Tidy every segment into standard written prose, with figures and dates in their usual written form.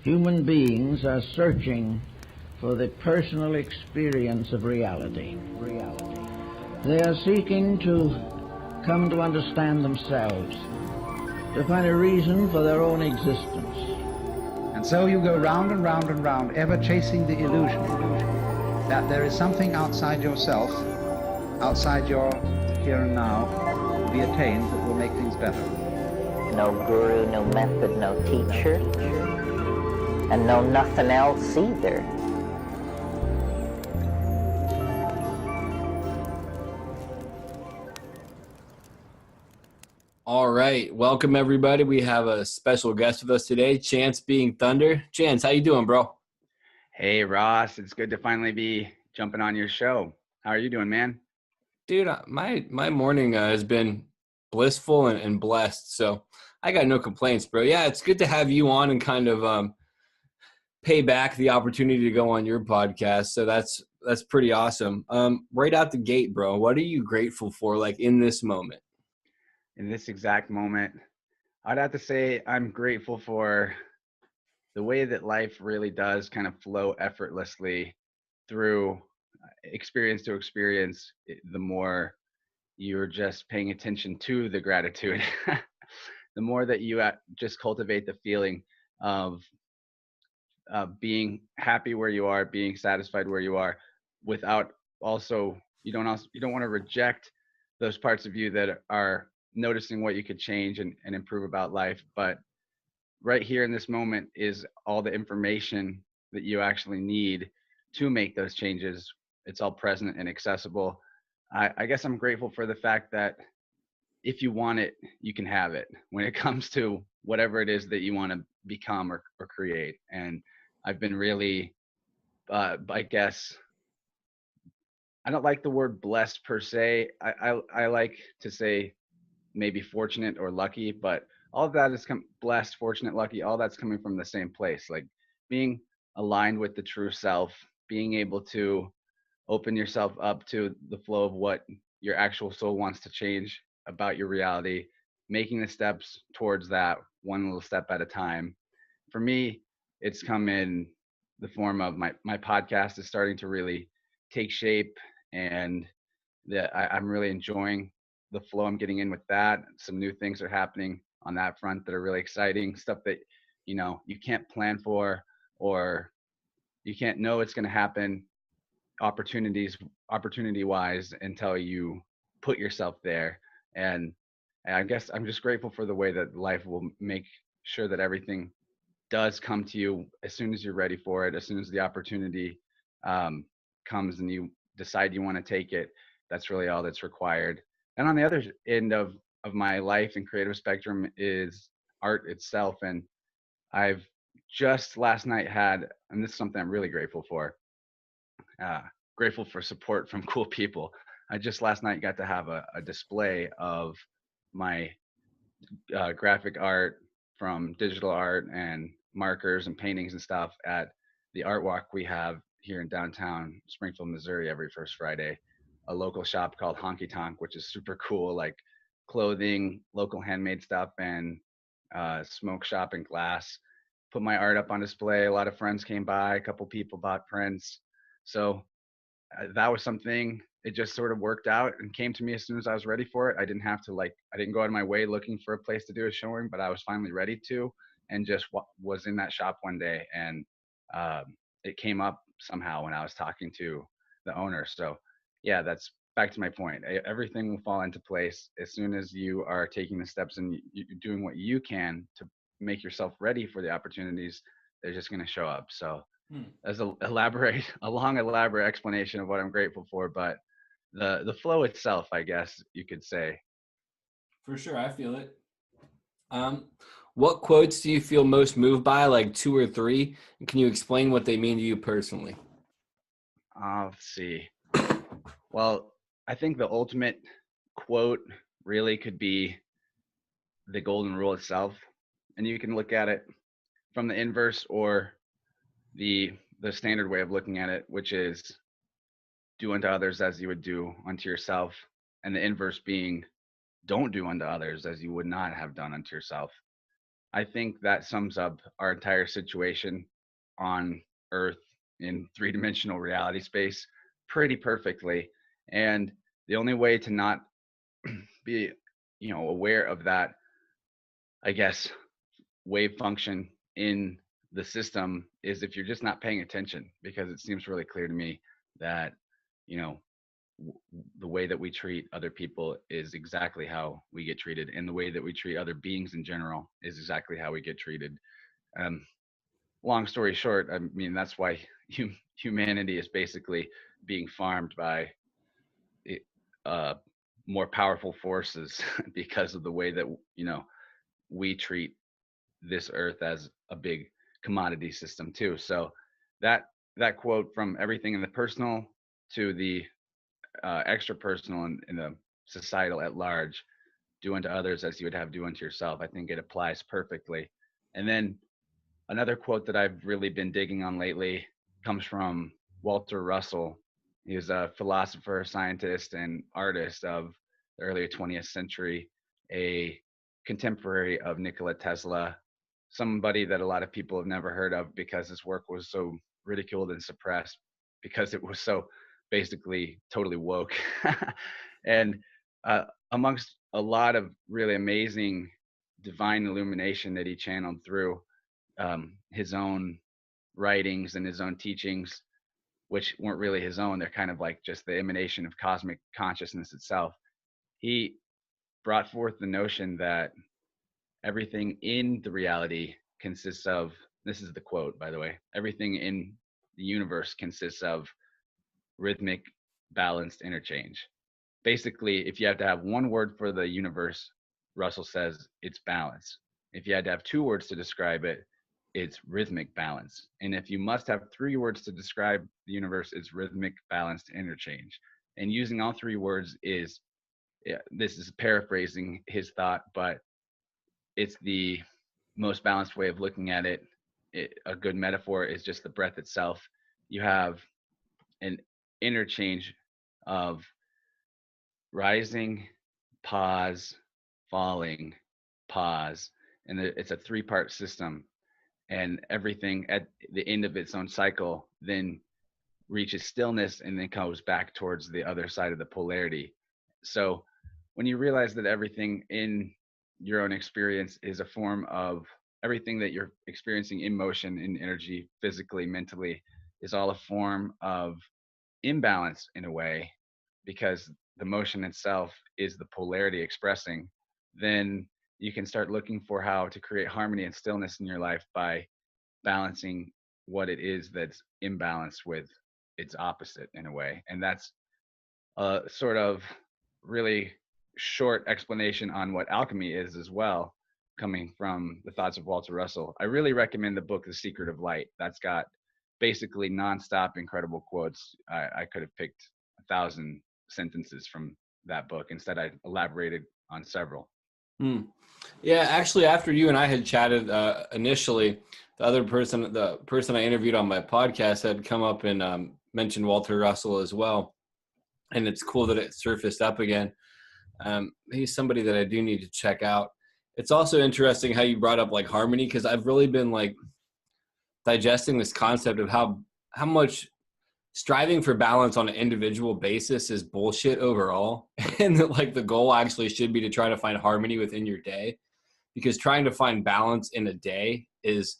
Human beings are searching for the personal experience of reality. They are seeking to come to understand themselves, to find a reason for their own existence. And so you go round and round and round, ever chasing the illusion that there is something outside yourself, outside your here and now, to be attained that will make things better. No guru, no method, no teacher, and no nothing else either. All right, welcome everybody. We have a special guest with us today, Chance being Thunder. Chance, how you doing, bro? Hey, Ross. It's good to finally be jumping on your show. How are you doing, man? Dude, my morning has been blissful and blessed, so I got no complaints, bro. Yeah, it's good to have you on and kind of pay back the opportunity to go on your podcast. So that's pretty awesome. Right out the gate, bro, what are you grateful for, like in this moment? In this exact moment, I'd have to say I'm grateful for the way that life really does kind of flow effortlessly through experience to experience. The more you're just paying attention to the gratitude, the more that you just cultivate the feeling of being happy where you are, being satisfied where you are, without also you don't want to reject those parts of you that are noticing what you could change and improve about life. But right here in this moment is all the information that you actually need to make those changes. It's all present and accessible. I guess I'm grateful for the fact that if you want it, you can have it when it comes to whatever it is that you want to become or create. And I've been really, I guess, I don't like the word blessed per se. I like to say maybe fortunate or lucky, but all of that is blessed, fortunate, lucky, all that's coming from the same place. Like being aligned with the true self, being able to open yourself up to the flow of what your actual soul wants to change about your reality, making the steps towards that one little step at a time. For me, it's come in the form of my podcast is starting to really take shape, and that I'm really enjoying the flow I'm getting in with that. Some new things are happening on that front that are really exciting, stuff that you can't plan for, or you can't know it's going to happen opportunity wise until you put yourself there. And I guess I'm just grateful for the way that life will make sure that everything does come to you as soon as you're ready for it, as soon as the opportunity comes and you decide you want to take it. That's really all that's required. And on the other end of my life and creative spectrum is art itself. And I've just last night had, and this is something I'm really grateful for, grateful for support from cool people. I just last night got to have a display of my graphic art from digital art and markers and paintings and stuff at the art walk we have here in downtown Springfield, Missouri every first Friday, a local shop called Honky Tonk, which is super cool, like clothing, local handmade stuff, and smoke shop and glass. Put my art up on display. A lot of friends came by, a couple people bought prints. So that was something, it just sort of worked out and came to me as soon as I was ready for it. I didn't have to I didn't go out of my way looking for a place to do a showing, but I was finally ready to, and just was in that shop one day, and it came up somehow when I was talking to the owner. So yeah, that's back to my point. Everything will fall into place as soon as you are taking the steps and you're doing what you can to make yourself ready for the opportunities. They're just going to show up. So as a long elaborate explanation of what I'm grateful for, but the flow itself, I guess you could say. For sure, I feel it. What quotes do you feel most moved by, like 2 or 3? And can you explain what they mean to you personally? Let's see. Well, I think the ultimate quote really could be the golden rule itself. And you can look at it from the inverse or the standard way of looking at it, which is do unto others as you would do unto yourself. And the inverse being don't do unto others as you would not have done unto yourself. I think that sums up our entire situation on Earth in three-dimensional reality space pretty perfectly. And the only way to not be, aware of that, I guess, wave function in the system is if you're just not paying attention, because it seems really clear to me that, you know, the way that we treat other people is exactly how we get treated, and the way that we treat other beings in general is exactly how we get treated. Um, Long story short, I mean, that's why humanity is basically being farmed by uh, more powerful forces because of the way that we treat this earth as a big commodity system too. So that quote, from everything in the personal to the extra personal and in the societal at large, do unto others as you would have do unto yourself, I think it applies perfectly. And then another quote that I've really been digging on lately comes from Walter Russell. He's a philosopher, scientist, and artist of the earlier 20th century, a contemporary of Nikola Tesla, somebody that a lot of people have never heard of because his work was so ridiculed and suppressed because it was so basically totally woke. And amongst a lot of really amazing divine illumination that he channeled through his own writings and his own teachings, which weren't really his own, they're kind of like just the emanation of cosmic consciousness itself. He brought forth the notion that everything in the reality consists of, this is the quote, by the way, everything in the universe consists of rhythmic, balanced interchange. Basically, if you have to have one word for the universe, Russell says it's balance. If you had to have two words to describe it, it's rhythmic balance. And if you must have three words to describe the universe, it's rhythmic, balanced interchange. And using all three words is, this is paraphrasing his thought, but it's the most balanced way of looking at it. A good metaphor is just the breath itself. You have an interchange of rising, pause, falling, pause, and it's a three-part system. And everything at the end of its own cycle then reaches stillness and then goes back towards the other side of the polarity. So when you realize that everything in your own experience is a form of, everything that you're experiencing in motion, in energy, physically, mentally, is all a form of imbalance in a way, because the motion itself is the polarity expressing, then you can start looking for how to create harmony and stillness in your life by balancing what it is that's imbalanced with its opposite in a way. And that's a sort of really short explanation on what alchemy is as well, coming from the thoughts of Walter Russell. I really recommend the book The Secret of Light. That's got basically nonstop incredible quotes. I could have picked 1,000 sentences from that book. Instead, I elaborated on several. Yeah, actually, after you and I had chatted initially, the person I interviewed on my podcast had come up and mentioned Walter Russell as well. And it's cool that it surfaced up again. He's somebody that I do need to check out. It's also interesting how you brought up like harmony, because I've really been like digesting this concept of how much striving for balance on an individual basis is bullshit overall. And that like the goal actually should be to try to find harmony within your day, because trying to find balance in a day is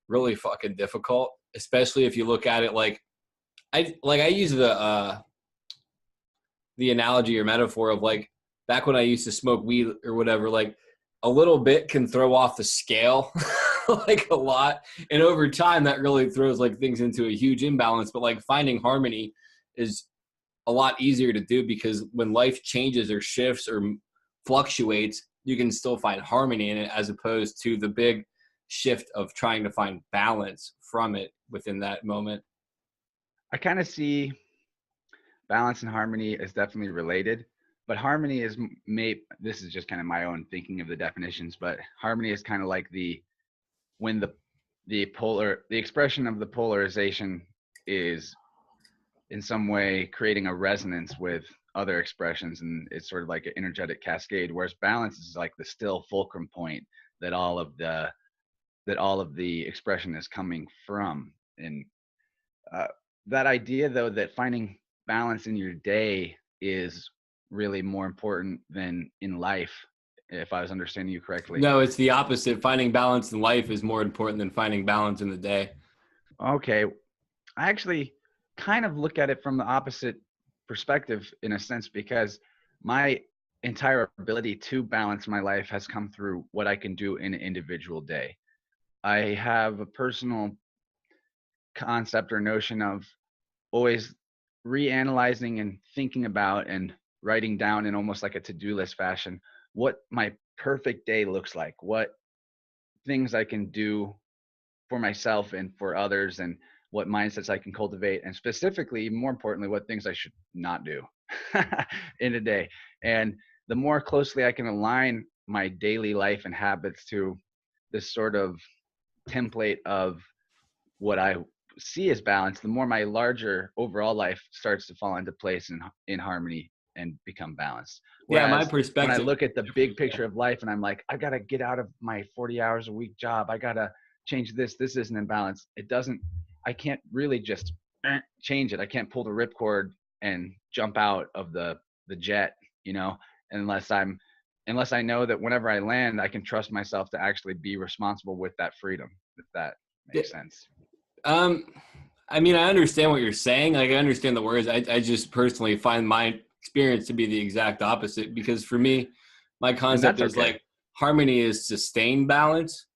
really fucking difficult, especially if you look at it like I use the analogy or metaphor of like back when I used to smoke weed or whatever, like a little bit can throw off the scale like a lot. And over time that really throws like things into a huge imbalance. But like finding harmony is a lot easier to do, because when life changes or shifts or fluctuates, you can still find harmony in it, as opposed to the big shift of trying to find balance from it within that moment. I kind of see balance and harmony as definitely related, but harmony is this is just kind of my own thinking of the definitions, but harmony is kind of like when the expression of the polarization is in some way creating a resonance with other expressions, and it's sort of like an energetic cascade, whereas balance is like the still fulcrum point that all of the expression is coming from. And that idea, though, that finding balance in your day is really more important than in life, if I was understanding you correctly. No, it's the opposite. Finding balance in life is more important than finding balance in the day. Okay. I actually kind of look at it from the opposite perspective in a sense, because my entire ability to balance my life has come through what I can do in an individual day. I have a personal concept or notion of always reanalyzing and thinking about and writing down in almost like a to-do list fashion what my perfect day looks like, what things I can do for myself and for others, and what mindsets I can cultivate, and specifically, more importantly, what things I should not do in a day. And the more closely I can align my daily life and habits to this sort of template of what I see as balance, the more my larger overall life starts to fall into place in harmony and become balanced. Yeah, my Whereas when I perspective. look at the big picture of life and I'm like, I got to get out of my 40 hours a week job, I got to change this isn't in balance. I can't really just change it. I can't pull the ripcord and jump out of the jet, unless I know that whenever I land, I can trust myself to actually be responsible with that freedom, if that makes sense. I mean, I understand what you're saying. Like, I understand the words. I just personally find my experience to be the exact opposite, because for me, my concept is okay. like harmony is sustained balance,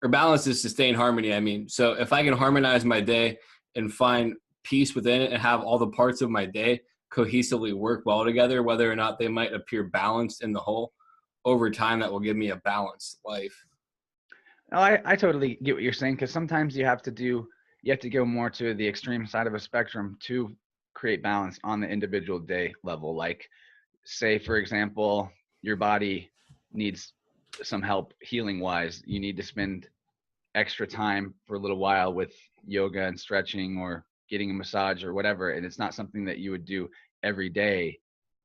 or balance is sustained harmony. I mean, so if I can harmonize my day and find peace within it and have all the parts of my day cohesively work well together, whether or not they might appear balanced in the whole, over time, that will give me a balanced life. No, I totally get what you're saying, because sometimes you have to go more to the extreme side of a spectrum to create balance on the individual day level. Like, say, for example, your body needs some help healing wise. You need to spend extra time for a little while with yoga and stretching or getting a massage or whatever. And it's not something that you would do every day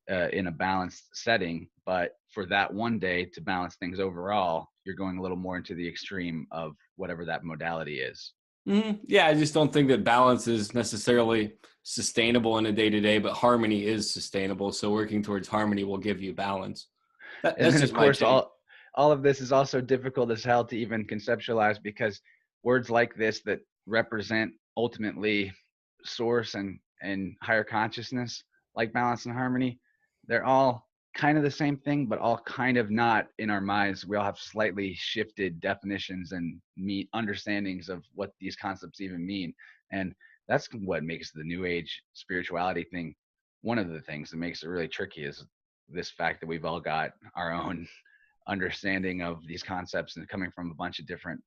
in a balanced setting. But for that one day to balance things overall, you're going a little more into the extreme of whatever that modality is. Mm-hmm. Yeah, I just don't think that balance is necessarily sustainable in a day-to-day, but harmony is sustainable. So working towards harmony will give you balance. And That's then, just of my course, take. all of this is also difficult as hell to even conceptualize, because words like this that represent ultimately source and higher consciousness, like balance and harmony, they're all kind of the same thing, but all kind of not in our minds. We all have slightly shifted definitions and understandings of what these concepts even mean. And that's what makes the new age spirituality thing. One of the things that makes it really tricky is this fact that we've all got our own understanding of these concepts and coming from a bunch of different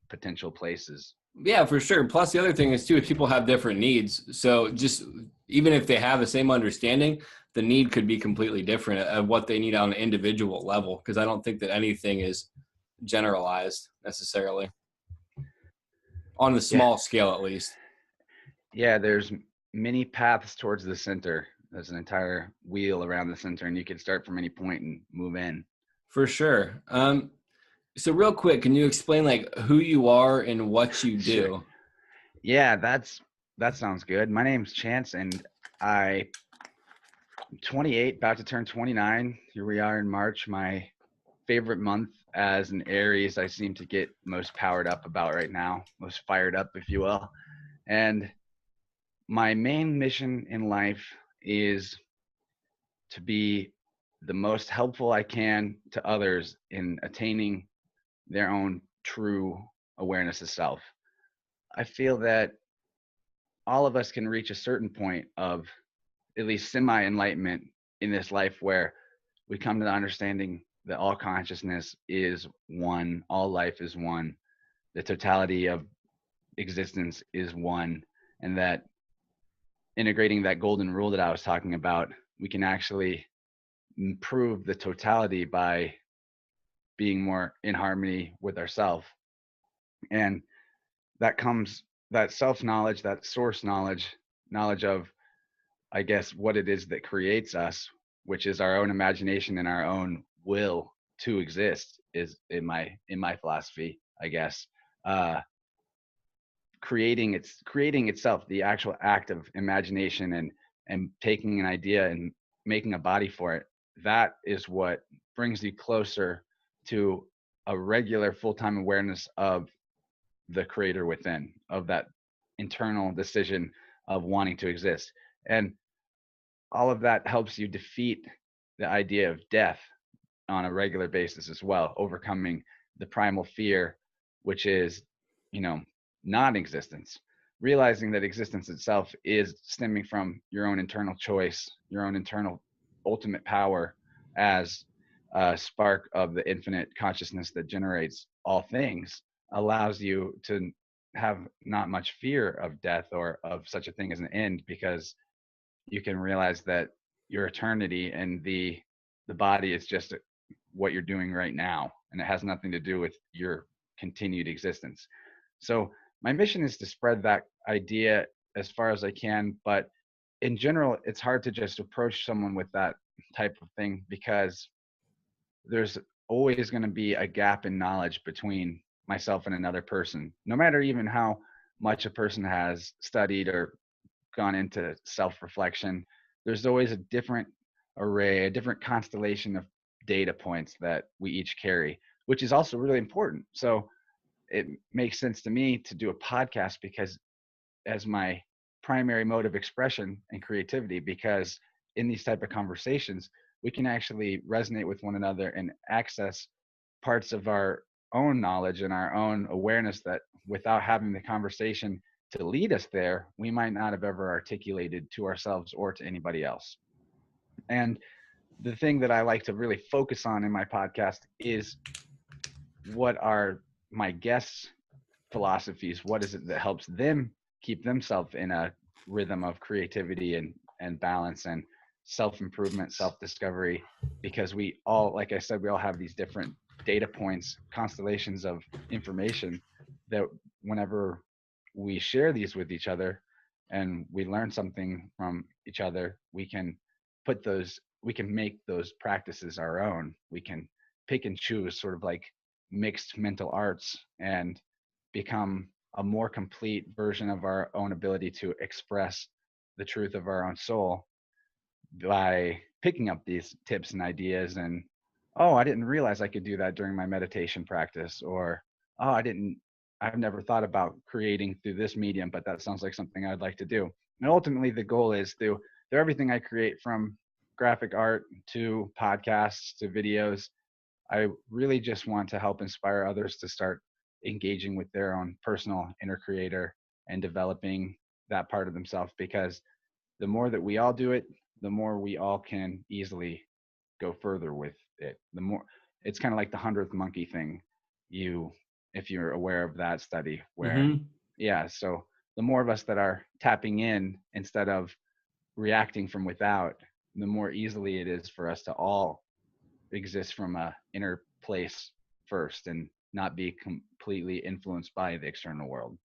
potential places. Yeah, for sure. Plus, the other thing is too, people have different needs. So just even if they have the same understanding, the need could be completely different of what they need on an individual level. Because I don't think that anything is generalized necessarily on the Yeah. small scale, at least. Yeah. There's many paths towards the center. There's an entire wheel around the center, and you can start from any point and move in. For sure. So real quick, can you explain like who you are and what you Sure. do? Yeah, that sounds good. My name's Chance, and I'm 28, about to turn 29. Here we are in March, my favorite month as an Aries. I seem to get most powered up about right now, most fired up, if you will. And my main mission in life is to be the most helpful I can to others in attaining their own true awareness of self. I feel that all of us can reach a certain point of at least semi enlightenment in this life, where we come to the understanding that all consciousness is one, all life is one, the totality of existence is one, and that integrating that golden rule that I was talking about, we can actually improve the totality by being more in harmony with ourselves. And that self-knowledge, that source knowledge of, I guess, what it is that creates us, which is our own imagination and our own will to exist, is in my philosophy, I guess. Creating itself, the actual act of imagination and taking an idea and making a body for it, that is what brings you closer to a regular full-time awareness of the creator within, of that internal decision of wanting to exist. And all of that helps you defeat the idea of death on a regular basis as well, overcoming the primal fear, which is, non-existence, realizing that existence itself is stemming from your own internal choice, your own internal ultimate power as a spark of the infinite consciousness that generates all things, allows you to have not much fear of death or of such a thing as an end, because you can realize that your eternity and the body is just what you're doing right now, and it has nothing to do with your continued existence. So my mission is to spread that idea as far as I can, but in general, it's hard to just approach someone with that type of thing, because there's always going to be a gap in knowledge between myself and another person, no matter even how much a person has studied or gone into self-reflection. There's always a different array, a different constellation of data points that we each carry, which is also really important. So it makes sense to me to do a podcast, because as my primary mode of expression and creativity, because in these type of conversations, we can actually resonate with one another and access parts of our own knowledge and our own awareness that without having the conversation to lead us there, we might not have ever articulated to ourselves or to anybody else. And the thing that I like to really focus on in my podcast is what are my guests' philosophies? What is it that helps them keep themselves in a rhythm of creativity and balance and self-improvement, self-discovery? Because we all, like I said, we all have these different data points, constellations of information that whenever we share these with each other and we learn something from each other, we can make those practices our own. We can pick and choose, sort of like mixed mental arts, and become a more complete version of our own ability to express the truth of our own soul by picking up these tips and ideas. And, oh, I didn't realize I could do that during my meditation practice, or, oh, I've never thought about creating through this medium, but that sounds like something I'd like to do. And ultimately the goal is through everything I create, from graphic art to podcasts to videos, I really just want to help inspire others to start engaging with their own personal inner creator and developing that part of themselves, because the more that we all do it, the more we all can easily go further with it. The more, it's kind of like the 100th monkey thing, if you're aware of that study, where yeah, so the more of us that are tapping in instead of reacting from without, the more easily it is for us to all exist from a inner place first and not be completely influenced by the external world.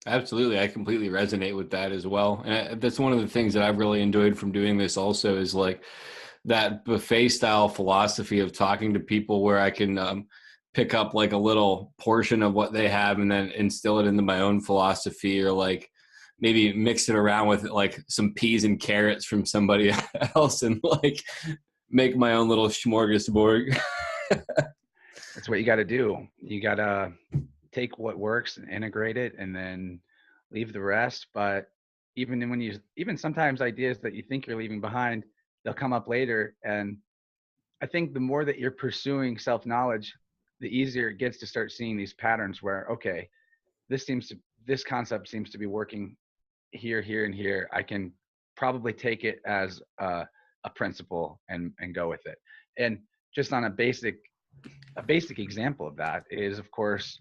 Absolutely. I completely resonate with that as well. And that's one of the things that I've really enjoyed from doing this also, is like that buffet style philosophy of talking to people, where I can pick up like a little portion of what they have and then instill it into my own philosophy, or like maybe mix it around with like some peas and carrots from somebody else and like make my own little smorgasbord. That's what you got to do. You got to take what works and integrate it, and then leave the rest. But even sometimes ideas that you think you're leaving behind, they'll come up later. And I think the more that you're pursuing self-knowledge, the easier it gets to start seeing these patterns where, okay, this concept seems to be working here, here, and here. I can probably take it as a principle and go with it. And just on a basic example of that is, of course,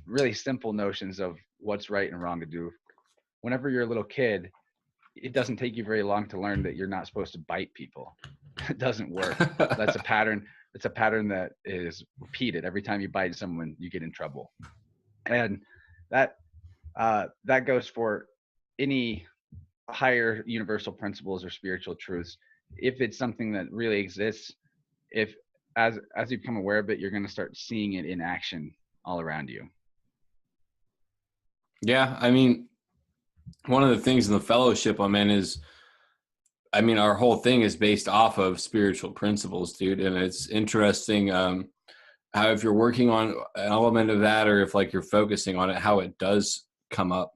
really simple notions of what's right and wrong to do. Whenever you're a little kid, it doesn't take you very long to learn that you're not supposed to bite people. It doesn't work. That's a pattern. It's a pattern that is repeated. Every time you bite someone, you get in trouble. And that goes for any higher universal principles or spiritual truths. If it's something that really exists, if as you become aware of it, you're going to start seeing it in action all around you. Yeah, I mean, one of the things in the fellowship I'm in is, I mean, our whole thing is based off of spiritual principles, dude. And it's interesting how if you're working on an element of that, or if like you're focusing on it, how it does come up.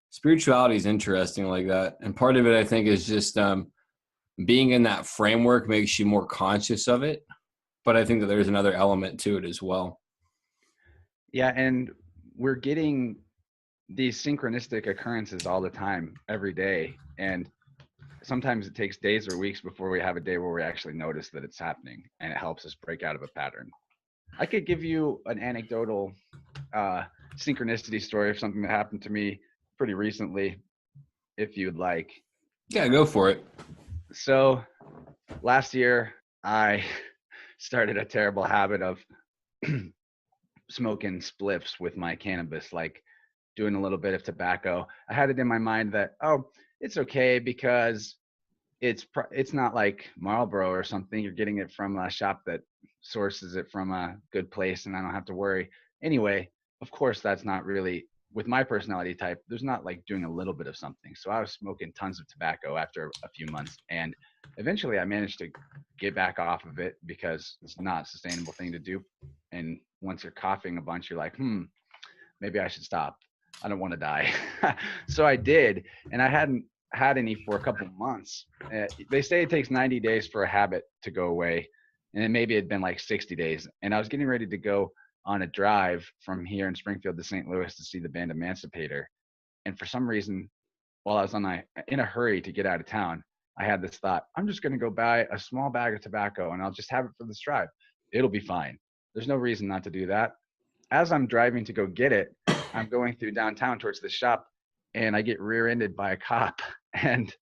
Spirituality is interesting like that. And part of it, I think, is just being in that framework makes you more conscious of it. But I think that there's another element to it as well. Yeah, and we're getting these synchronistic occurrences all the time, every day. And sometimes it takes days or weeks before we have a day where we actually notice that it's happening, and it helps us break out of a pattern. I could give you an anecdotal synchronicity story of something that happened to me pretty recently, if you'd like. Yeah, go for it. So last year, I started a terrible habit of smoking spliffs with my cannabis, like doing a little bit of tobacco. I had it in my mind that, oh, it's okay because it's not like Marlboro or something. You're getting it from a shop that sources it from a good place, and I don't have to worry. Anyway, of course, that's not really with my personality type. There's not like doing a little bit of something. So I was smoking tons of tobacco after a few months, and eventually I managed to get back off of it because it's not a sustainable thing to do. And once you're coughing a bunch, you're like, maybe I should stop. I don't want to die. So I did, and I hadn't had any for a couple of months. They say it takes 90 days for a habit to go away, and maybe it'd been like 60 days. And I was getting ready to go on a drive from here in Springfield to St. Louis to see the band Emancipator. And for some reason, while I was in a hurry to get out of town, I had this thought, I'm just going to go buy a small bag of tobacco and I'll just have it for this drive. It'll be fine. There's no reason not to do that. As I'm driving to go get it, I'm going through downtown towards the shop, and I get rear-ended by a cop. And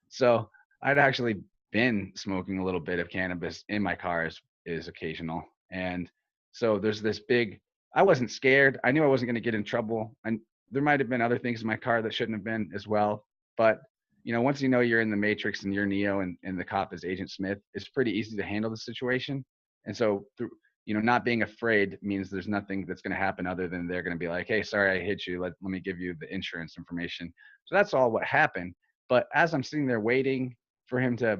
so I'd actually been smoking a little bit of cannabis in my car is occasional. And so there's this I wasn't scared. I knew I wasn't going to get in trouble. And there might have been other things in my car that shouldn't have been as well. But, once you know you're in the Matrix and you're Neo and the cop is Agent Smith, it's pretty easy to handle the situation. And so not being afraid means there's nothing that's going to happen other than they're going to be like, hey, sorry, I hit you. Let me give you the insurance information. So that's all what happened. But as I'm sitting there waiting for him to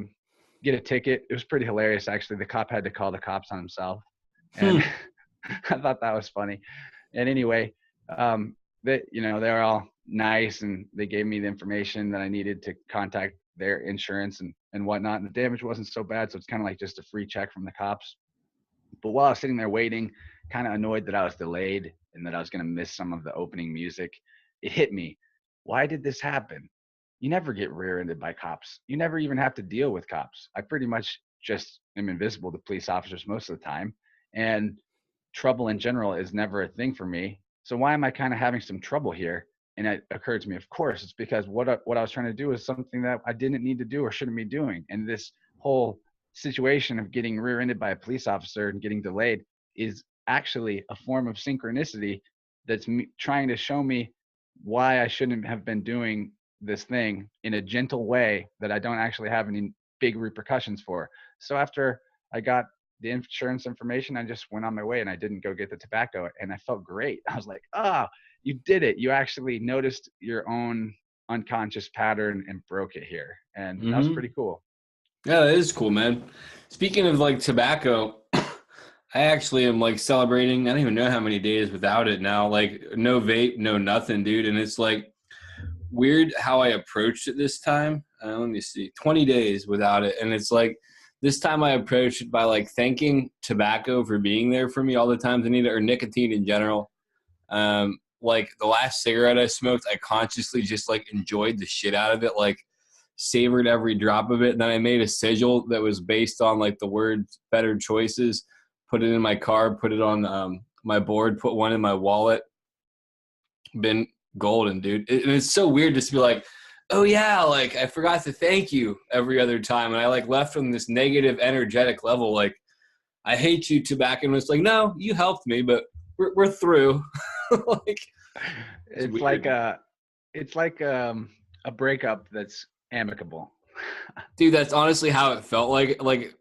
get a ticket, it was pretty hilarious, actually. The cop had to call the cops on himself. And I thought that was funny. And anyway, they're all nice, and they gave me the information that I needed to contact their insurance and whatnot. And the damage wasn't so bad. So it's kind of like just a free check from the cops. But while I was sitting there waiting, kind of annoyed that I was delayed and that I was going to miss some of the opening music, it hit me. Why did this happen? You never get rear-ended by cops. You never even have to deal with cops. I pretty much just am invisible to police officers most of the time. And trouble in general is never a thing for me. So why am I kind of having some trouble here? And it occurred to me, of course, it's because what I was trying to do is something that I didn't need to do or shouldn't be doing. And this whole situation of getting rear-ended by a police officer and getting delayed is actually a form of synchronicity that's trying to show me why I shouldn't have been doing this thing in a gentle way that I don't actually have any big repercussions for. So after I got the insurance information, I just went on my way and I didn't go get the tobacco, and I felt great. I was like, you did it. You actually noticed your own unconscious pattern and broke it here. And that was pretty cool. Yeah, that is cool, man. Speaking of like tobacco, I actually am like celebrating, I don't even know how many days without it now. Like no vape, no nothing, dude. And it's like weird how I approached it this time. Let me see, 20 days without it. And it's like this time I approached it by like thanking tobacco for being there for me all the times I need it, or nicotine in general. Like the last cigarette I smoked, I consciously just like enjoyed the shit out of it. Like savored every drop of it. And then I made a sigil that was based on like the words better choices, put it in my car, put it on my board, put one in my wallet. Been golden, dude. And it's so weird just to be like, oh yeah, like I forgot to thank you every other time. And I like left from this negative energetic level. Like, I hate you, tobacco. And it's like, no, you helped me, but we're through. Like, it's like a breakup that's amicable. Dude, that's honestly how it felt like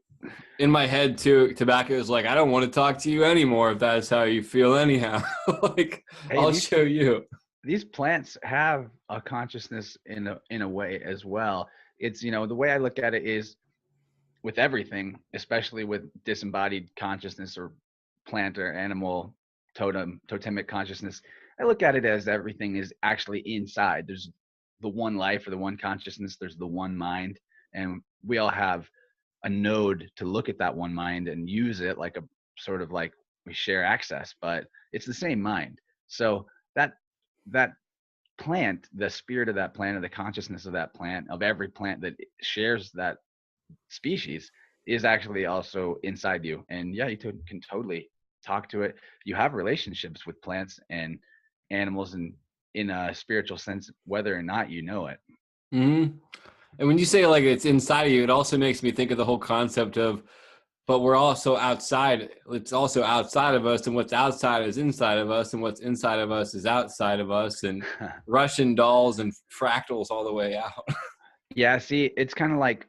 in my head too, tobacco is like, I don't want to talk to you anymore if that's how you feel anyhow. Like, Hey, I'll show you. these plants have a consciousness in a way as well. It's, you know, the way I look at it is with everything, especially with disembodied consciousness or plant or animal totemic consciousness, I look at it as everything is actually inside. There's the one life or the one consciousness, there's the one mind, and we all have a node to look at that one mind and use it like a sort of like we share access, but it's the same mind. So that plant, the spirit of that plant, or the consciousness of that plant, of every plant that shares that species, is actually also inside you. And yeah, you can totally talk to it. You have relationships with plants and animals, and in a spiritual sense, whether or not you know it. Mm-hmm. And when you say like it's inside of you, it also makes me think of the whole concept of, but we're also outside. It's also outside of us, and what's outside is inside of us, and what's inside of us is outside of us, and Russian dolls and fractals all the way out. Yeah, see, it's kind of like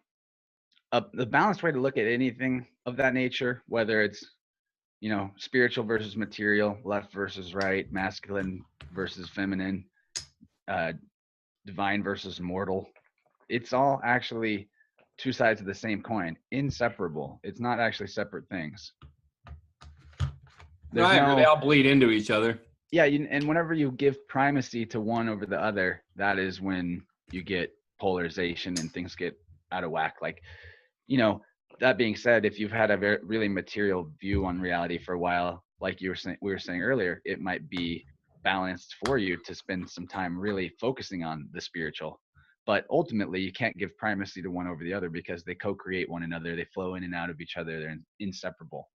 the balanced way to look at anything of that nature, whether it's, you know, spiritual versus material, left versus right, masculine versus feminine, divine versus mortal. It's all actually two sides of the same coin, inseparable. It's not actually separate things. There's Right, no, they all bleed into each other. yeah, and whenever you give primacy to one over the other, that is when you get polarization and things get out of whack. Like, you know, that being said, if you've had a really material view on reality for a while, like we were saying earlier, it might be balanced for you to spend some time really focusing on the spiritual. But ultimately, you can't give primacy to one over the other because they co-create one another. They flow in and out of each other. They're inseparable.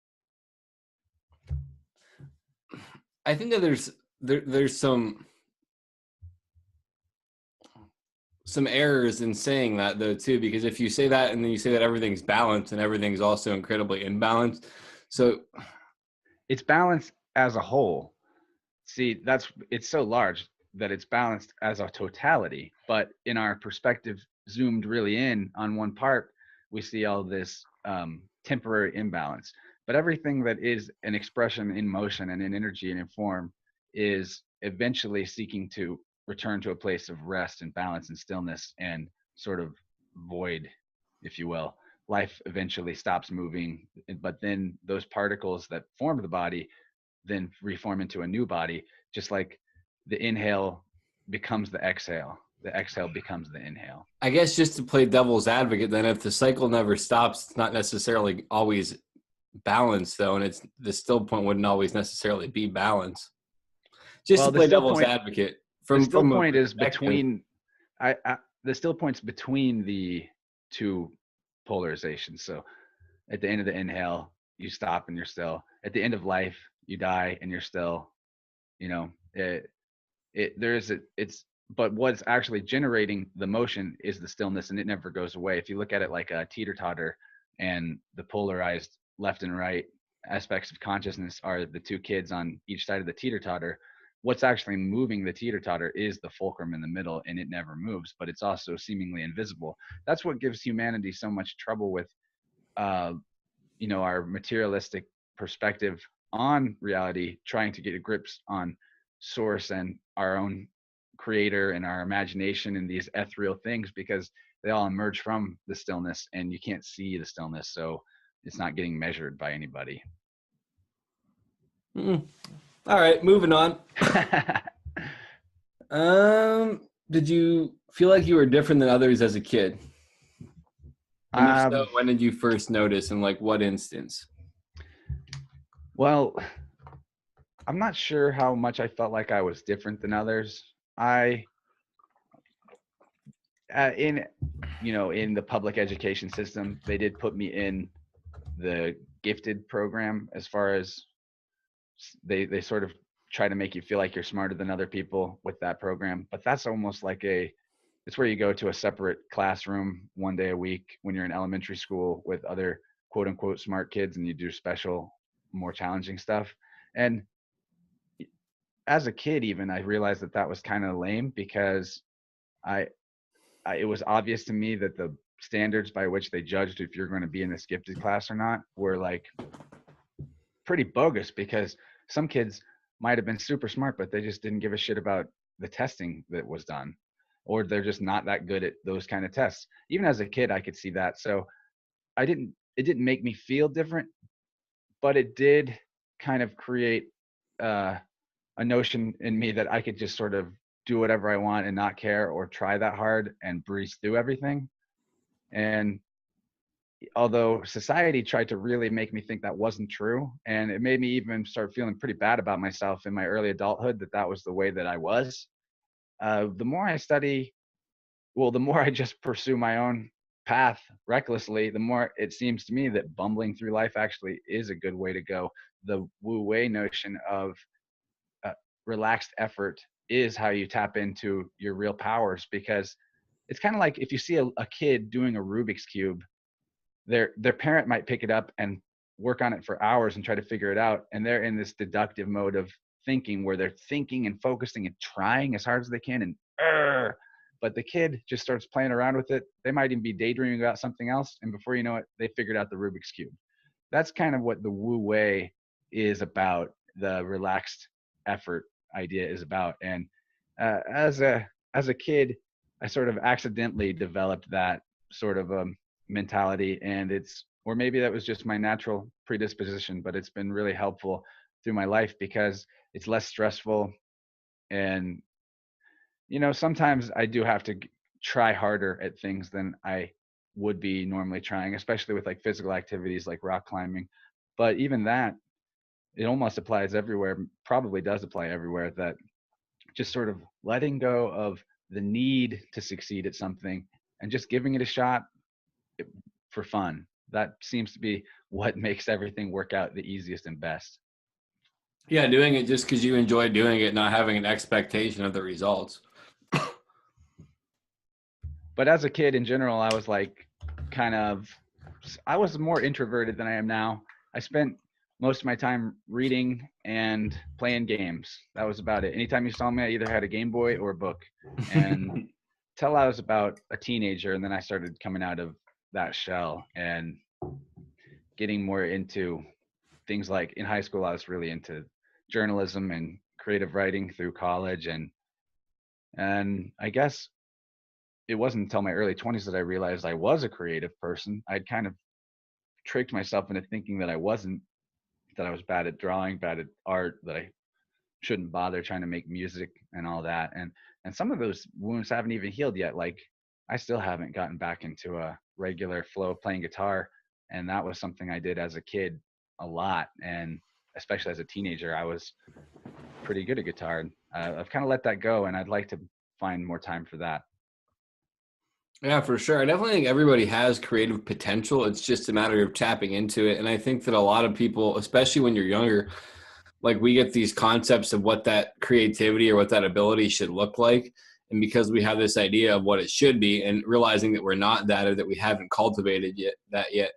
I think that there's some errors in saying that though too, because if you say that and then you say that everything's balanced and everything's also incredibly imbalanced, so It's balanced as a whole. See, it's so large that it's balanced as a totality. But in our perspective, zoomed really in on one part, we see all this temporary imbalance. But everything that is an expression in motion and in energy and in form is eventually seeking to return to a place of rest and balance and stillness and sort of void, if you will. Life eventually stops moving, but then those particles that form the body then reform into a new body, just like the inhale becomes the exhale becomes the inhale. I guess just to play devil's advocate, then if the cycle never stops, it's not necessarily always balanced though, and it's the still point wouldn't always necessarily be balanced. Just Well, to play devil's advocate, the still point is between the still point's between the two polarizations. So at the end of the inhale, you stop and you're still. At the end of life, you die and you're still. You know, but what's actually generating the motion is the stillness, and it never goes away. If you look at it like a teeter-totter, and the polarized left and right aspects of consciousness are the two kids on each side of the teeter-totter, what's actually moving the teeter-totter is the fulcrum in the middle, and it never moves, but it's also seemingly invisible. That's what gives humanity so much trouble with you know, our materialistic perspective on reality, trying to get grips on source and our own creator and our imagination and these ethereal things, because they all emerge from the stillness and you can't see the stillness, so it's not getting measured by anybody. All right, moving on. Did you feel like you were different than others as a kid? And if so, when did you first notice, and like what instance? Well, I'm not sure how much I felt like I was different than others. In the public education system, they did put me in the gifted program, as far as they sort of try to make you feel like you're smarter than other people with that program. But that's almost like it's where you go to a separate classroom one day a week when you're in elementary school with other quote unquote smart kids, and you do special, more challenging stuff. And as a kid, even, I realized that was kind of lame, because it was obvious to me that the standards by which they judged if you're going to be in this gifted class or not were like pretty bogus, because some kids might have been super smart, but they just didn't give a shit about the testing that was done, or they're just not that good at those kind of tests. Even as a kid, I could see that. So it didn't make me feel different, but it did kind of create a notion in me that I could just sort of do whatever I want and not care, or try that hard and breeze through everything. And although society tried to really make me think that wasn't true, and it made me even start feeling pretty bad about myself in my early adulthood, that was the way that I was. The more I study, well, the more I just pursue my own path recklessly, the more it seems to me that bumbling through life actually is a good way to go. The Wu Wei notion of relaxed effort is how you tap into your real powers, because it's kind of like if you see a kid doing a Rubik's Cube, their parent might pick it up and work on it for hours and try to figure it out, and they're in this deductive mode of thinking where they're thinking and focusing and trying as hard as they can, and but the kid just starts playing around with it. They might even be daydreaming about something else, and before you know it, they figured out the Rubik's Cube. That's kind of what the Wu Wei is about, the relaxed effort idea is about. And as a kid, I sort of accidentally developed that sort of mentality, and or maybe that was just my natural predisposition, but it's been really helpful through my life because it's less stressful. And sometimes I do have to try harder at things than I would be normally trying, especially with like physical activities like rock climbing. But even that, it almost applies everywhere, probably does apply everywhere, that just sort of letting go of the need to succeed at something and just giving it a shot for fun. That seems to be what makes everything work out the easiest and best. Yeah, doing it just because you enjoy doing it, not having an expectation of the results. But as a kid in general, I was I was more introverted than I am now. I spent most of my time reading and playing games. That was about it. Anytime you saw me, I either had a Game Boy or a book. And till I was about a teenager, and then I started coming out of that shell and getting more into things like, in high school, I was really into journalism and creative writing through college. And I guess it wasn't until my early 20s that I realized I was a creative person. I'd kind of tricked myself into thinking that I wasn't, that I was bad at drawing, bad at art, that I shouldn't bother trying to make music and all that. And some of those wounds haven't even healed yet. Like, I still haven't gotten back into a regular flow of playing guitar. And that was something I did as a kid a lot. And especially as a teenager, I was pretty good at guitar. I've kind of let that go, and I'd like to find more time for that. Yeah, for sure. I definitely think everybody has creative potential. It's just a matter of tapping into it. And I think that a lot of people, especially when you're younger, like we get these concepts of what that creativity or what that ability should look like. And because we have this idea of what it should be, and realizing that we're not that, or that we haven't cultivated yet,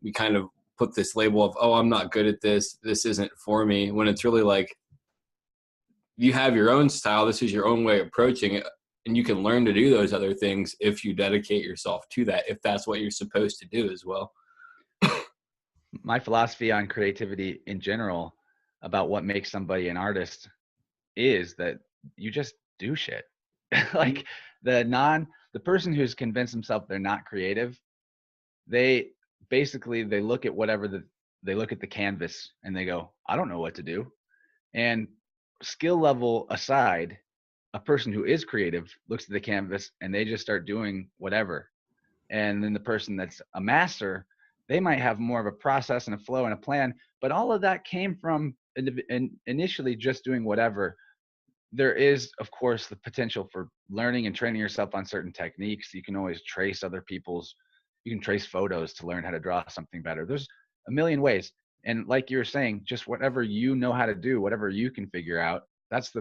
we kind of put this label of, oh, I'm not good at this. This isn't for me. When it's really like, you have your own style. This is your own way of approaching it. And you can learn to do those other things if you dedicate yourself to that, if that's what you're supposed to do as well. My philosophy on creativity in general, about what makes somebody an artist, is that you just do shit. Like the person who's convinced themselves they're not creative, they look at they look at the canvas and they go, I don't know what to do. And skill level aside, a person who is creative looks at the canvas and they just start doing whatever. And then the person that's a master, they might have more of a process and a flow and a plan, but all of that came from initially just doing whatever. There is, of course, the potential for learning and training yourself on certain techniques. You can always trace you can trace photos to learn how to draw something better. There's a million ways. And like you were saying, just whatever you know how to do, whatever you can figure out, that's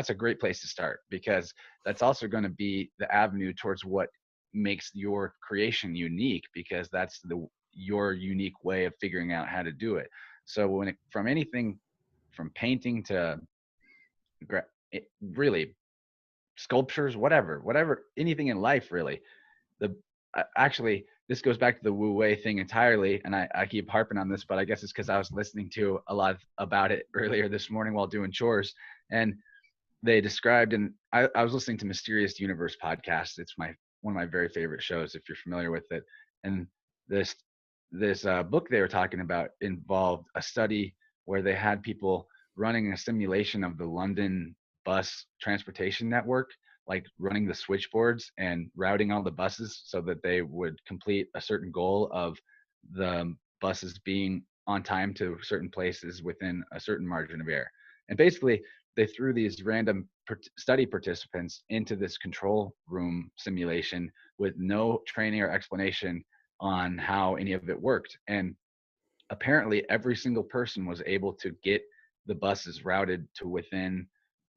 a great place to start, because that's also going to be the avenue towards what makes your creation unique, because that's your unique way of figuring out how to do it. So from anything from painting to really sculptures, whatever, anything in life, really, actually, this goes back to the Wu Wei thing entirely, and I keep harping on this, but I guess it's because I was listening to a lot about it earlier this morning while doing chores, and they described, and I was listening to Mysterious Universe podcast. It's one of my very favorite shows if you're familiar with it. And this book they were talking about involved a study where they had people running a simulation of the London bus transportation network, like running the switchboards and routing all the buses so that they would complete a certain goal of the buses being on time to certain places within a certain margin of error. And basically, they threw these random study participants into this control room simulation with no training or explanation on how any of it worked. And apparently every single person was able to get the buses routed to within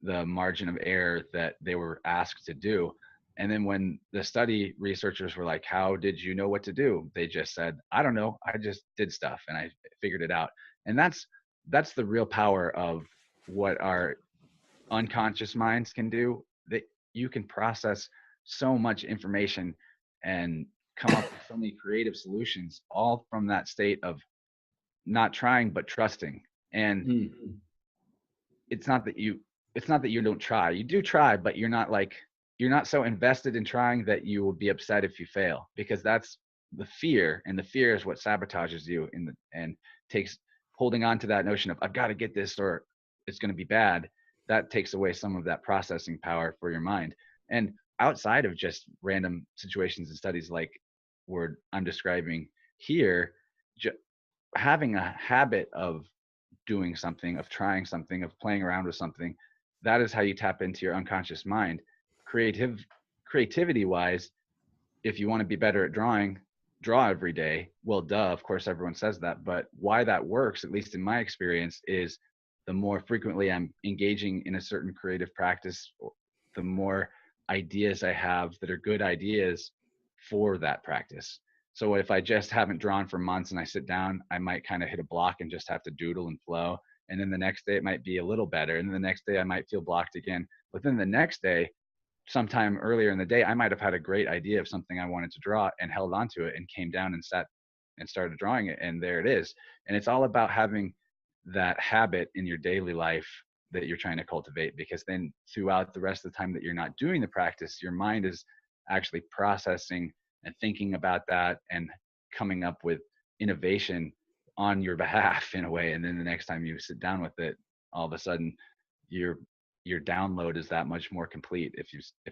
the margin of error that they were asked to do. And then when the study researchers were like, how did you know what to do? They just said, I don't know. I just did stuff and I figured it out. And that's the real power of what our unconscious minds can do. That you can process so much information and come up with so many creative solutions, all from that state of not trying but trusting. And it's not that you don't try. You do try, but you're not so invested in trying that you will be upset if you fail, because that's the fear, and the fear is what sabotages you and takes holding on to that notion of I've got to get this or it's going to be bad. That takes away some of that processing power for your mind. And outside of just random situations and studies like where I'm describing here, having a habit of doing something, of trying something, of playing around with something, that is how you tap into your unconscious mind. Creativity wise, if you want to be better at drawing, draw every day. Well, duh, of course everyone says that, but why that works, at least in my experience, is the more frequently I'm engaging in a certain creative practice, the more ideas I have that are good ideas for that practice. So if I just haven't drawn for months and I sit down, I might kind of hit a block and just have to doodle and flow. And then the next day it might be a little better. And then the next day I might feel blocked again. But then the next day, sometime earlier in the day, I might have had a great idea of something I wanted to draw and held onto it and came down and sat and started drawing it. And there it is. And it's all about having that habit in your daily life that you're trying to cultivate, because then throughout the rest of the time that you're not doing the practice, your mind is actually processing and thinking about that and coming up with innovation on your behalf in a way. And then the next time you sit down with it, all of a sudden your download is that much more complete, if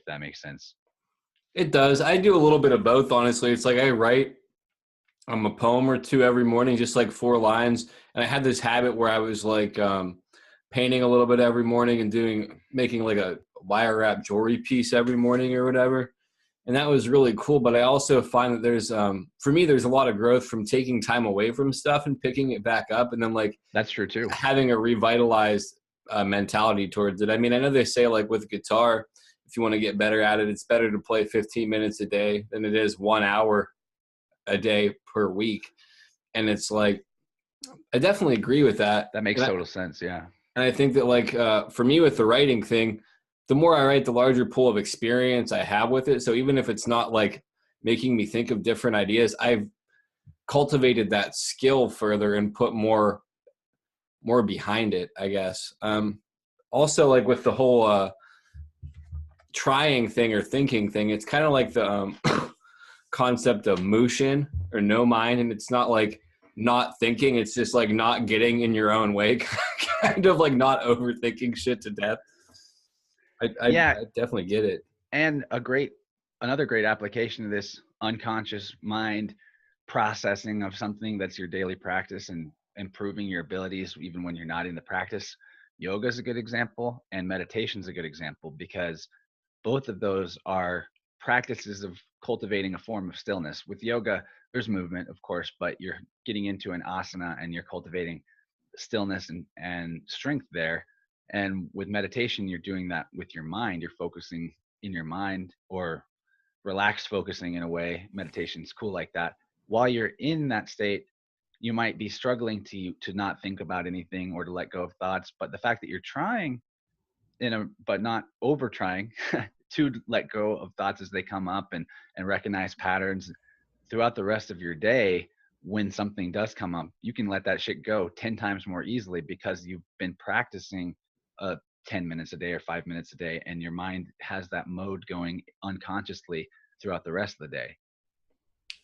that makes sense. It does. I do a little bit of both, honestly. It's like I write a poem or two every morning, just like 4 lines. And I had this habit where I was like painting a little bit every morning and making like a wire wrap jewelry piece every morning or whatever. And that was really cool. But I also find that there's, for me, there's a lot of growth from taking time away from stuff and picking it back up. And then like, that's true too, having a revitalized mentality towards it. I mean, I know they say like with guitar, if you want to get better at it, it's better to play 15 minutes a day than it is 1 hour a day per week. And it's like, I definitely agree with that. That makes total sense. Yeah. And I think that like, for me with the writing thing, the more I write, the larger pool of experience I have with it. So even if it's not like making me think of different ideas, I've cultivated that skill further and put more behind it, I guess. Also like with the whole trying thing or thinking thing, it's kind of like the concept of mushin or no mind. And it's not like not thinking, it's just like not getting in your own way, kind of like not overthinking shit to death. I definitely get it. And another great application of this unconscious mind processing of something that's your daily practice and improving your abilities even when you're not in the practice. Yoga is a good example, and meditation is a good example, because both of those are practices of cultivating a form of stillness. With yoga, there's movement, of course, but you're getting into an asana and you're cultivating stillness and strength there. And with meditation, you're doing that with your mind. You're focusing in your mind, or relaxed focusing in a way. Meditation's cool like that. While you're in that state, you might be struggling to not think about anything or to let go of thoughts. But the fact that you're trying but not over trying to let go of thoughts as they come up, and recognize patterns throughout the rest of your day. When something does come up, you can let that shit go 10 times more easily because you've been practicing 10 minutes a day or 5 minutes a day, and your mind has that mode going unconsciously throughout the rest of the day.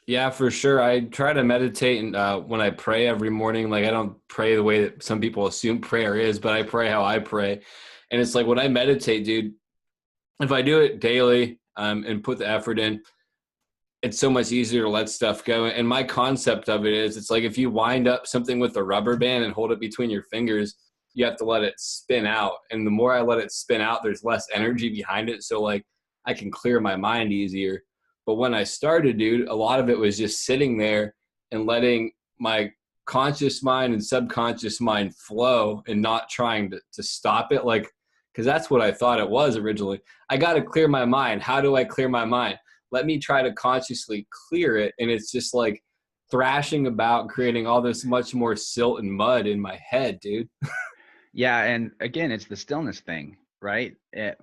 Yeah, for sure. I try to meditate, and when I pray every morning, like I don't pray the way that some people assume prayer is, but I pray how I pray. And it's like when I meditate, dude, if I do it daily and put the effort in, it's so much easier to let stuff go. And my concept of it is, it's like if you wind up something with a rubber band and hold it between your fingers, you have to let it spin out. And the more I let it spin out, there's less energy behind it. So like I can clear my mind easier. But when I started, dude, a lot of it was just sitting there and letting my conscious mind and subconscious mind flow and not trying to stop it. Like, because that's what I thought it was originally. I got to clear my mind. How do I clear my mind? Let me try to consciously clear it. And it's just like thrashing about, creating all this much more silt and mud in my head, dude. Yeah, and again, it's the stillness thing, right?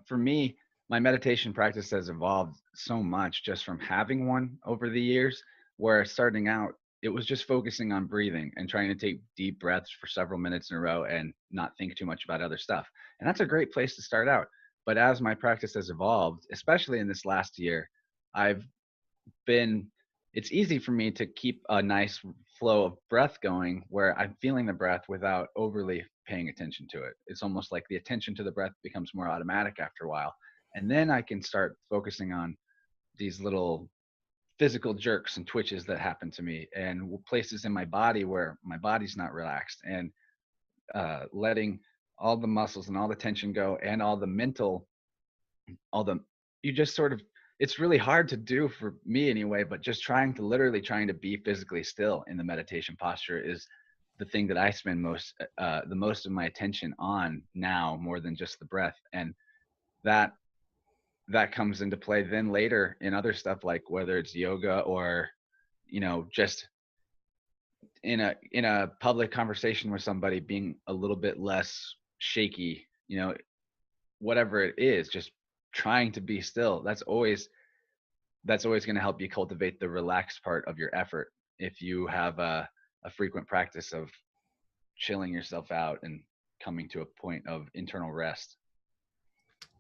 For me, my meditation practice has evolved so much just from having one over the years, where starting out, it was just focusing on breathing and trying to take deep breaths for several minutes in a row and not think too much about other stuff. And that's a great place to start out. But as my practice has evolved, especially in this last year, I've been, it's easy for me to keep a nice flow of breath going where I'm feeling the breath without overly paying attention to it. It's almost like the attention to the breath becomes more automatic after a while. And then I can start focusing on these little physical jerks and twitches that happen to me, and places in my body where my body's not relaxed, and letting all the muscles and all the tension go, and all the mental, all the, you just sort of, it's really hard to do for me anyway, but just literally trying to be physically still in the meditation posture is the thing that I spend the most of my attention on now, more than just the breath. And that comes into play then later in other stuff, like whether it's yoga or, just in a public conversation with somebody, being a little bit less shaky, whatever it is, just trying to be still. That's always going to help you cultivate the relaxed part of your effort, if you have a frequent practice of chilling yourself out and coming to a point of internal rest.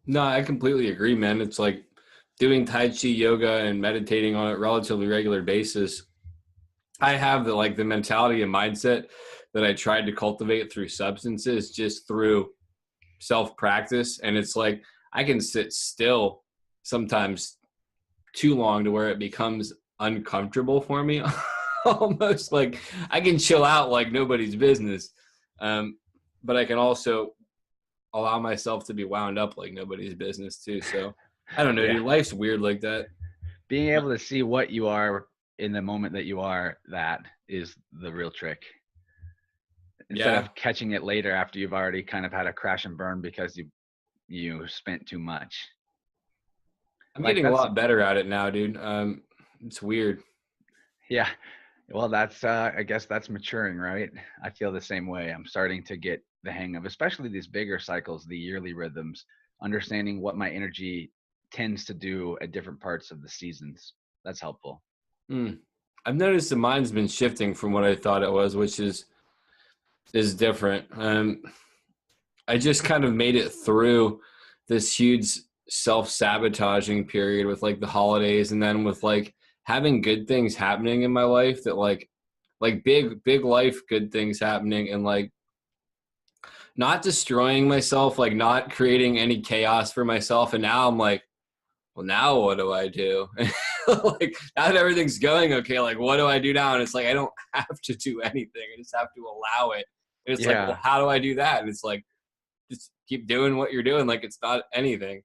No, I completely agree, man. It's like doing Tai Chi yoga and meditating on a relatively regular basis. I have the mentality and mindset that I tried to cultivate through substances, just through self-practice. And it's like I can sit still sometimes too long to where it becomes uncomfortable for me. Almost like I can chill out like nobody's business. But I can also allow myself to be wound up like nobody's business too. So I don't know, Yeah. dude, life's weird like that. Being able to see what you are in the moment that you are, that is the real trick. Instead of catching it later after you've already kind of had a crash and burn because you spent too much. I'm Like, getting a lot better at it now, dude. It's weird. Yeah. Well, that's I guess that's maturing, right? I feel the same way. I'm starting to get the hang of, especially these bigger cycles, the yearly rhythms, understanding what my energy tends to do at different parts of the seasons. That's helpful. I've noticed the mind's been shifting from what I thought it was, which is different. I just kind of made it through this huge self-sabotaging period with like the holidays, and then with like having good things happening in my life, that like big life good things happening, and like not destroying myself, like not creating any chaos for myself. And now I'm like, well, now what do I do? Like, now that everything's going okay, like what do I do now? And it's like I don't have to do anything. I just have to allow it. And it's like, well, how do I do that? And it's like, just keep doing what you're doing, like it's not anything.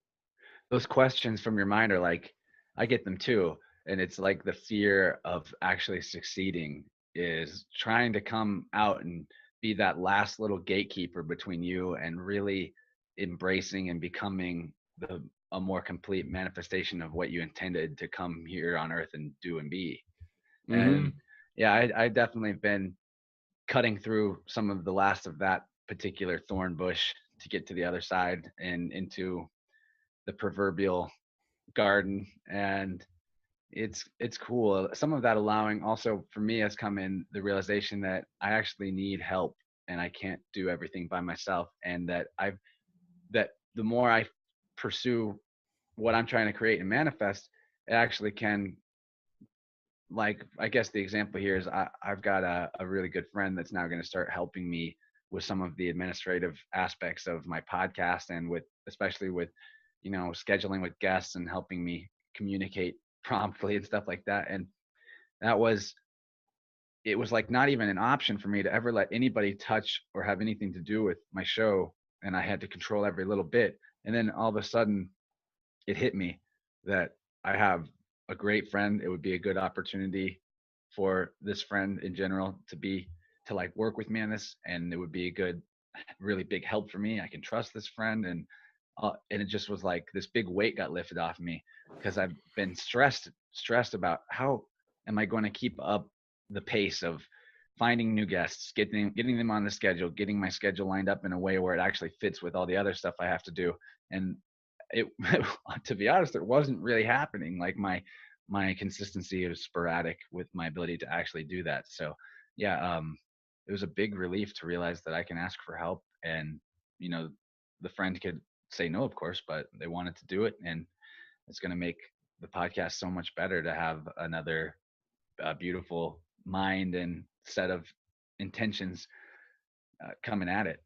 Those questions from your mind are like, I get them too. And it's like the fear of actually succeeding is trying to come out and be that last little gatekeeper between you and really embracing and becoming a more complete manifestation of what you intended to come here on earth and do and be. And yeah, I definitely have been cutting through some of the last of that particular thorn bush to get to the other side and into the proverbial garden, and it's cool. Some of that allowing also for me has come in the realization that I actually need help and I can't do everything by myself, and that the more I pursue what I'm trying to create and manifest, it actually can, like, I guess the example here is I've got a really good friend that's now going to start helping me with some of the administrative aspects of my podcast, and with especially with scheduling with guests and helping me communicate promptly and stuff like that. And that was it was like not even an option for me to ever let anybody touch or have anything to do with my show, and I had to control every little bit. And then all of a sudden it hit me that I have a great friend. It would be a good opportunity for this friend in general to like work with me on this, and it would be a good, really big help for me. I can trust this friend, and it just was like this big weight got lifted off me, because I've been stressed about how am I going to keep up the pace of finding new guests, getting them on the schedule, getting my schedule lined up in a way where it actually fits with all the other stuff I have to do. And it to be honest, it wasn't really happening. Like my consistency was sporadic with my ability to actually do that. So yeah, it was a big relief to realize that I can ask for help, and the friend could say no, of course, but they wanted to do it, and it's going to make the podcast so much better to have another beautiful mind and set of intentions coming at it.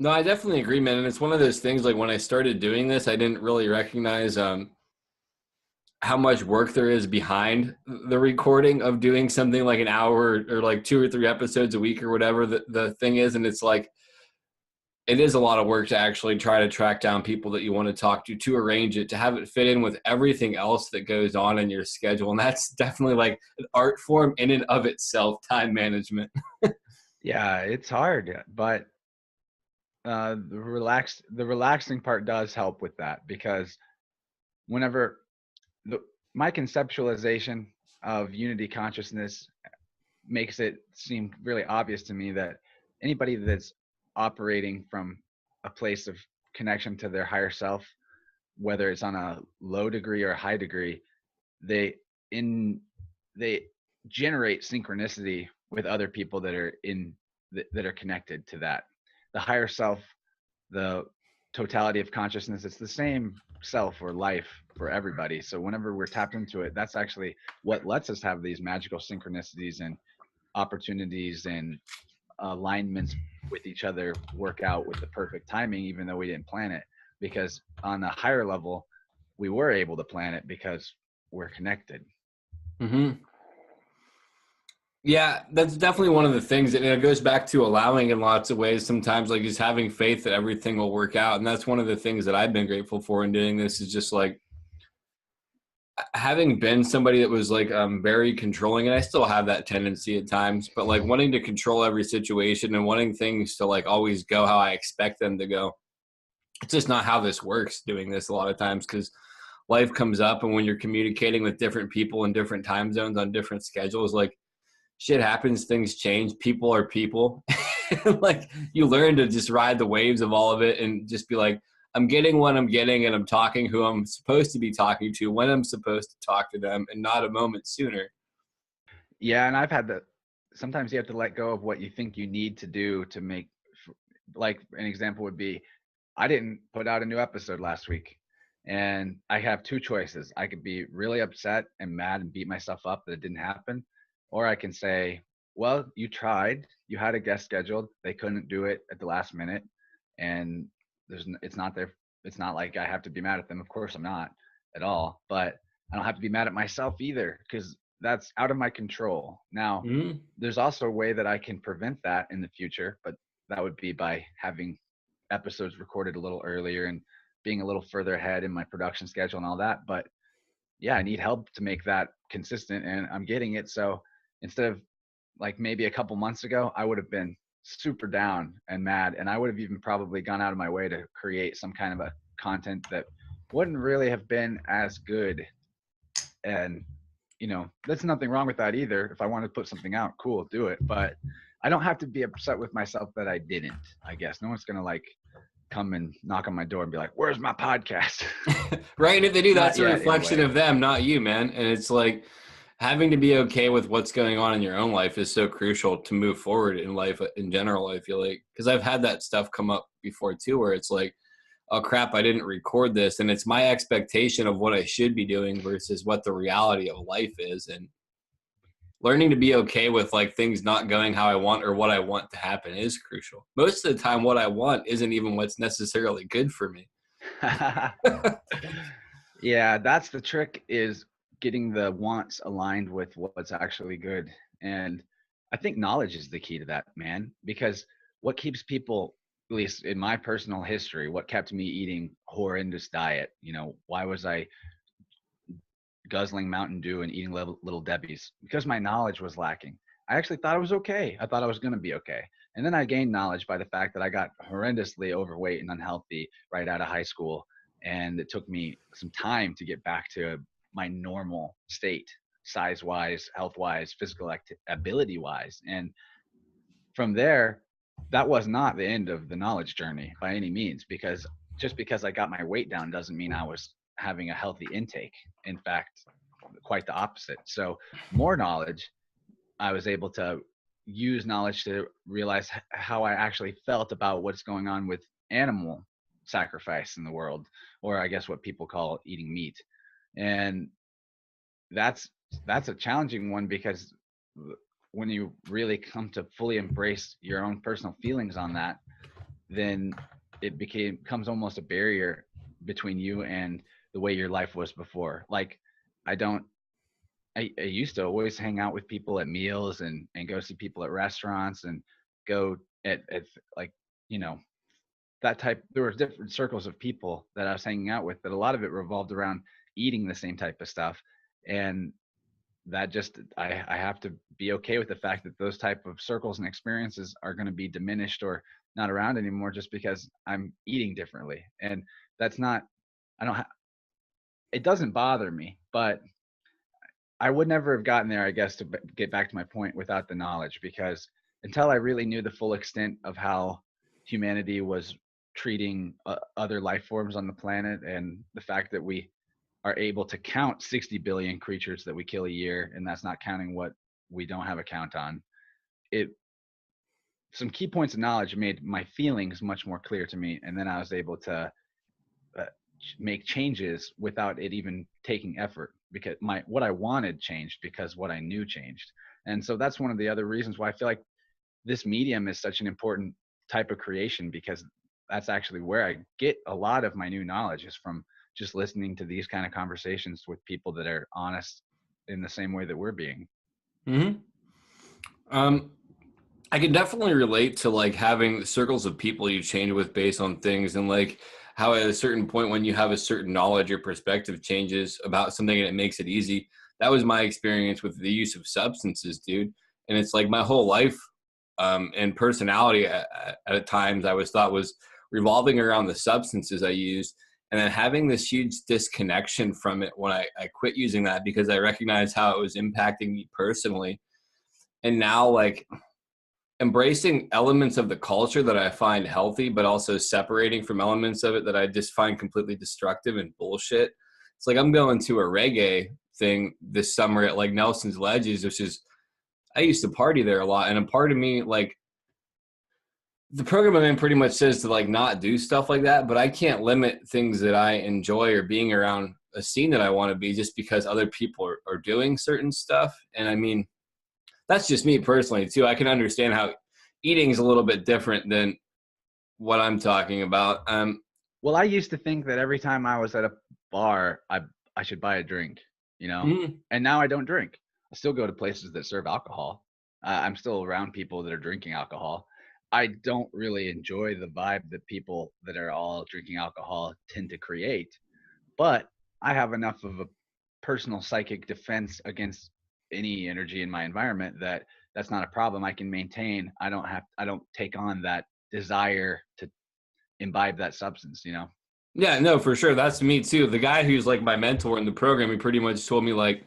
No, I definitely agree, man. And it's one of those things, like when I started doing this, I didn't really recognize how much work there is behind the recording of doing something like an hour or like 2 or 3 episodes a week or whatever the thing is. And it's like, it is a lot of work to actually try to track down people that you want to talk to arrange it, to have it fit in with everything else that goes on in your schedule. And that's definitely like an art form in and of itself, time management. Yeah, it's hard, but the relaxing part does help with that, because whenever my conceptualization of unity consciousness makes it seem really obvious to me that anybody that's operating from a place of connection to their higher self, whether it's on a low degree or a high degree, they generate synchronicity with other people that are connected to that. The higher self, the totality of consciousness, it's the same self or life for everybody. So whenever we're tapped into it, that's actually what lets us have these magical synchronicities and opportunities and alignments with each other work out with the perfect timing, even though we didn't plan it. Because on a higher level, we were able to plan it because we're connected. Mm-hmm. Yeah, that's definitely one of the things, and it goes back to allowing in lots of ways. Sometimes, like, just having faith that everything will work out. And that's one of the things that I've been grateful for in doing this, is just like having been somebody that was like very controlling, and I still have that tendency at times, but like wanting to control every situation and wanting things to like always go how I expect them to go. It's just not how this works doing this a lot of times, because life comes up, and when you're communicating with different people in different time zones on different schedules, like, shit happens, things change, people are people. Like, you learn to just ride the waves of all of it and just be like, I'm getting what I'm getting, and I'm talking who I'm supposed to be talking to when I'm supposed to talk to them, and not a moment sooner. Yeah, and I've had that. Sometimes you have to let go of what you think you need to do to make, like an example would be, I didn't put out a new episode last week, and I have 2 choices. I could be really upset and mad and beat myself up that it didn't happen, or I can say, well, you tried, you had a guest scheduled, they couldn't do it at the last minute, and it's not like I have to be mad at them. Of course I'm not at all, but I don't have to be mad at myself either, because that's out of my control. Now, there's also a way that I can prevent that in the future, but that would be by having episodes recorded a little earlier and being a little further ahead in my production schedule and all that. But yeah, I need help to make that consistent, and I'm getting it. So instead of, like, maybe a couple months ago, I would have been super down and mad, and I would have even probably gone out of my way to create some kind of a content that wouldn't really have been as good. And there's nothing wrong with that either. If I want to put something out, cool, do it. But I don't have to be upset with myself that I didn't. I guess no one's gonna like come and knock on my door and be like, where's my podcast? Right. And if they do, that's Not a yet, reflection anyway. of them, not you, man. And it's like having to be okay with what's going on in your own life is so crucial to move forward in life in general, I feel like. Because I've had that stuff come up before too, where it's like, oh crap, I didn't record this. And it's my expectation of what I should be doing versus what the reality of life is. And learning to be okay with like things not going how I want or what I want to happen is crucial. Most of the time, what I want isn't even what's necessarily good for me. Yeah, that's the trick, is getting the wants aligned with what's actually good. And I think knowledge is the key to that, man, because what keeps people, at least in my personal history, what kept me eating horrendous diet, why was I guzzling Mountain Dew and eating Little Debbie's? Because my knowledge was lacking. I actually thought it was okay. I thought I was going to be okay. And then I gained knowledge by the fact that I got horrendously overweight and unhealthy right out of high school. And it took me some time to get back to my normal state, size wise, health wise, physical ability wise. And from there, that was not the end of the knowledge journey by any means, because just because I got my weight down doesn't mean I was having a healthy intake. In fact, quite the opposite. So more knowledge, I was able to use knowledge to realize how I actually felt about what's going on with animal sacrifice in the world, or I guess what people call eating meat. And that's a challenging one, because when you really come to fully embrace your own personal feelings on that, then it becomes almost a barrier between you and the way your life was before. Like I used to always hang out with people at meals and go see people at restaurants and go at like, that type. There were different circles of people that I was hanging out with, but a lot of it revolved around eating the same type of stuff. And that just, I have to be okay with the fact that those type of circles and experiences are going to be diminished or not around anymore just because I'm eating differently. And that's not, it doesn't bother me, but I would never have gotten there, I guess, to get back to my point, without the knowledge, because until I really knew the full extent of how humanity was treating other life forms on the planet, and the fact that we are able to count 60 billion creatures that we kill a year, and that's not counting what we don't have a count on, some key points of knowledge made my feelings much more clear to me, and then I was able to make changes without it even taking effort, because what I wanted changed because what I knew changed. And so that's one of the other reasons why I feel like this medium is such an important type of creation, because that's actually where I get a lot of my new knowledge, is from just listening to these kind of conversations with people that are honest in the same way that we're being. Mm-hmm. I can definitely relate to like having circles of people you change with based on things, and like how at a certain point when you have a certain knowledge, your perspective changes about something and it makes it easy. That was my experience with the use of substances, dude. And it's like my whole life and personality at times I was thought was revolving around the substances I used. And then having this huge disconnection from it when I quit using that, because I recognized how it was impacting me personally. And now like embracing elements of the culture that I find healthy, but also separating from elements of it that I just find completely destructive and bullshit. It's like I'm going to a reggae thing this summer at like Nelson's Ledges, which is, I used to party there a lot. And a part of me, like, the program I'm in pretty much says to like not do stuff like that, but I can't limit things that I enjoy or being around a scene that I want to be just because other people are doing certain stuff. And I mean, that's just me personally too. I can understand how eating is a little bit different than what I'm talking about. Well, I used to think that every time I was at a bar, I should buy a drink, Mm-hmm. And now I don't drink. I still go to places that serve alcohol. I'm still around people that are drinking alcohol. I don't really enjoy the vibe that people that are all drinking alcohol tend to create, but I have enough of a personal psychic defense against any energy in my environment that's not a problem I can maintain. I don't take on that desire to imbibe that substance. Yeah, no, for sure. That's me too. The guy who's like my mentor in the program, he pretty much told me like,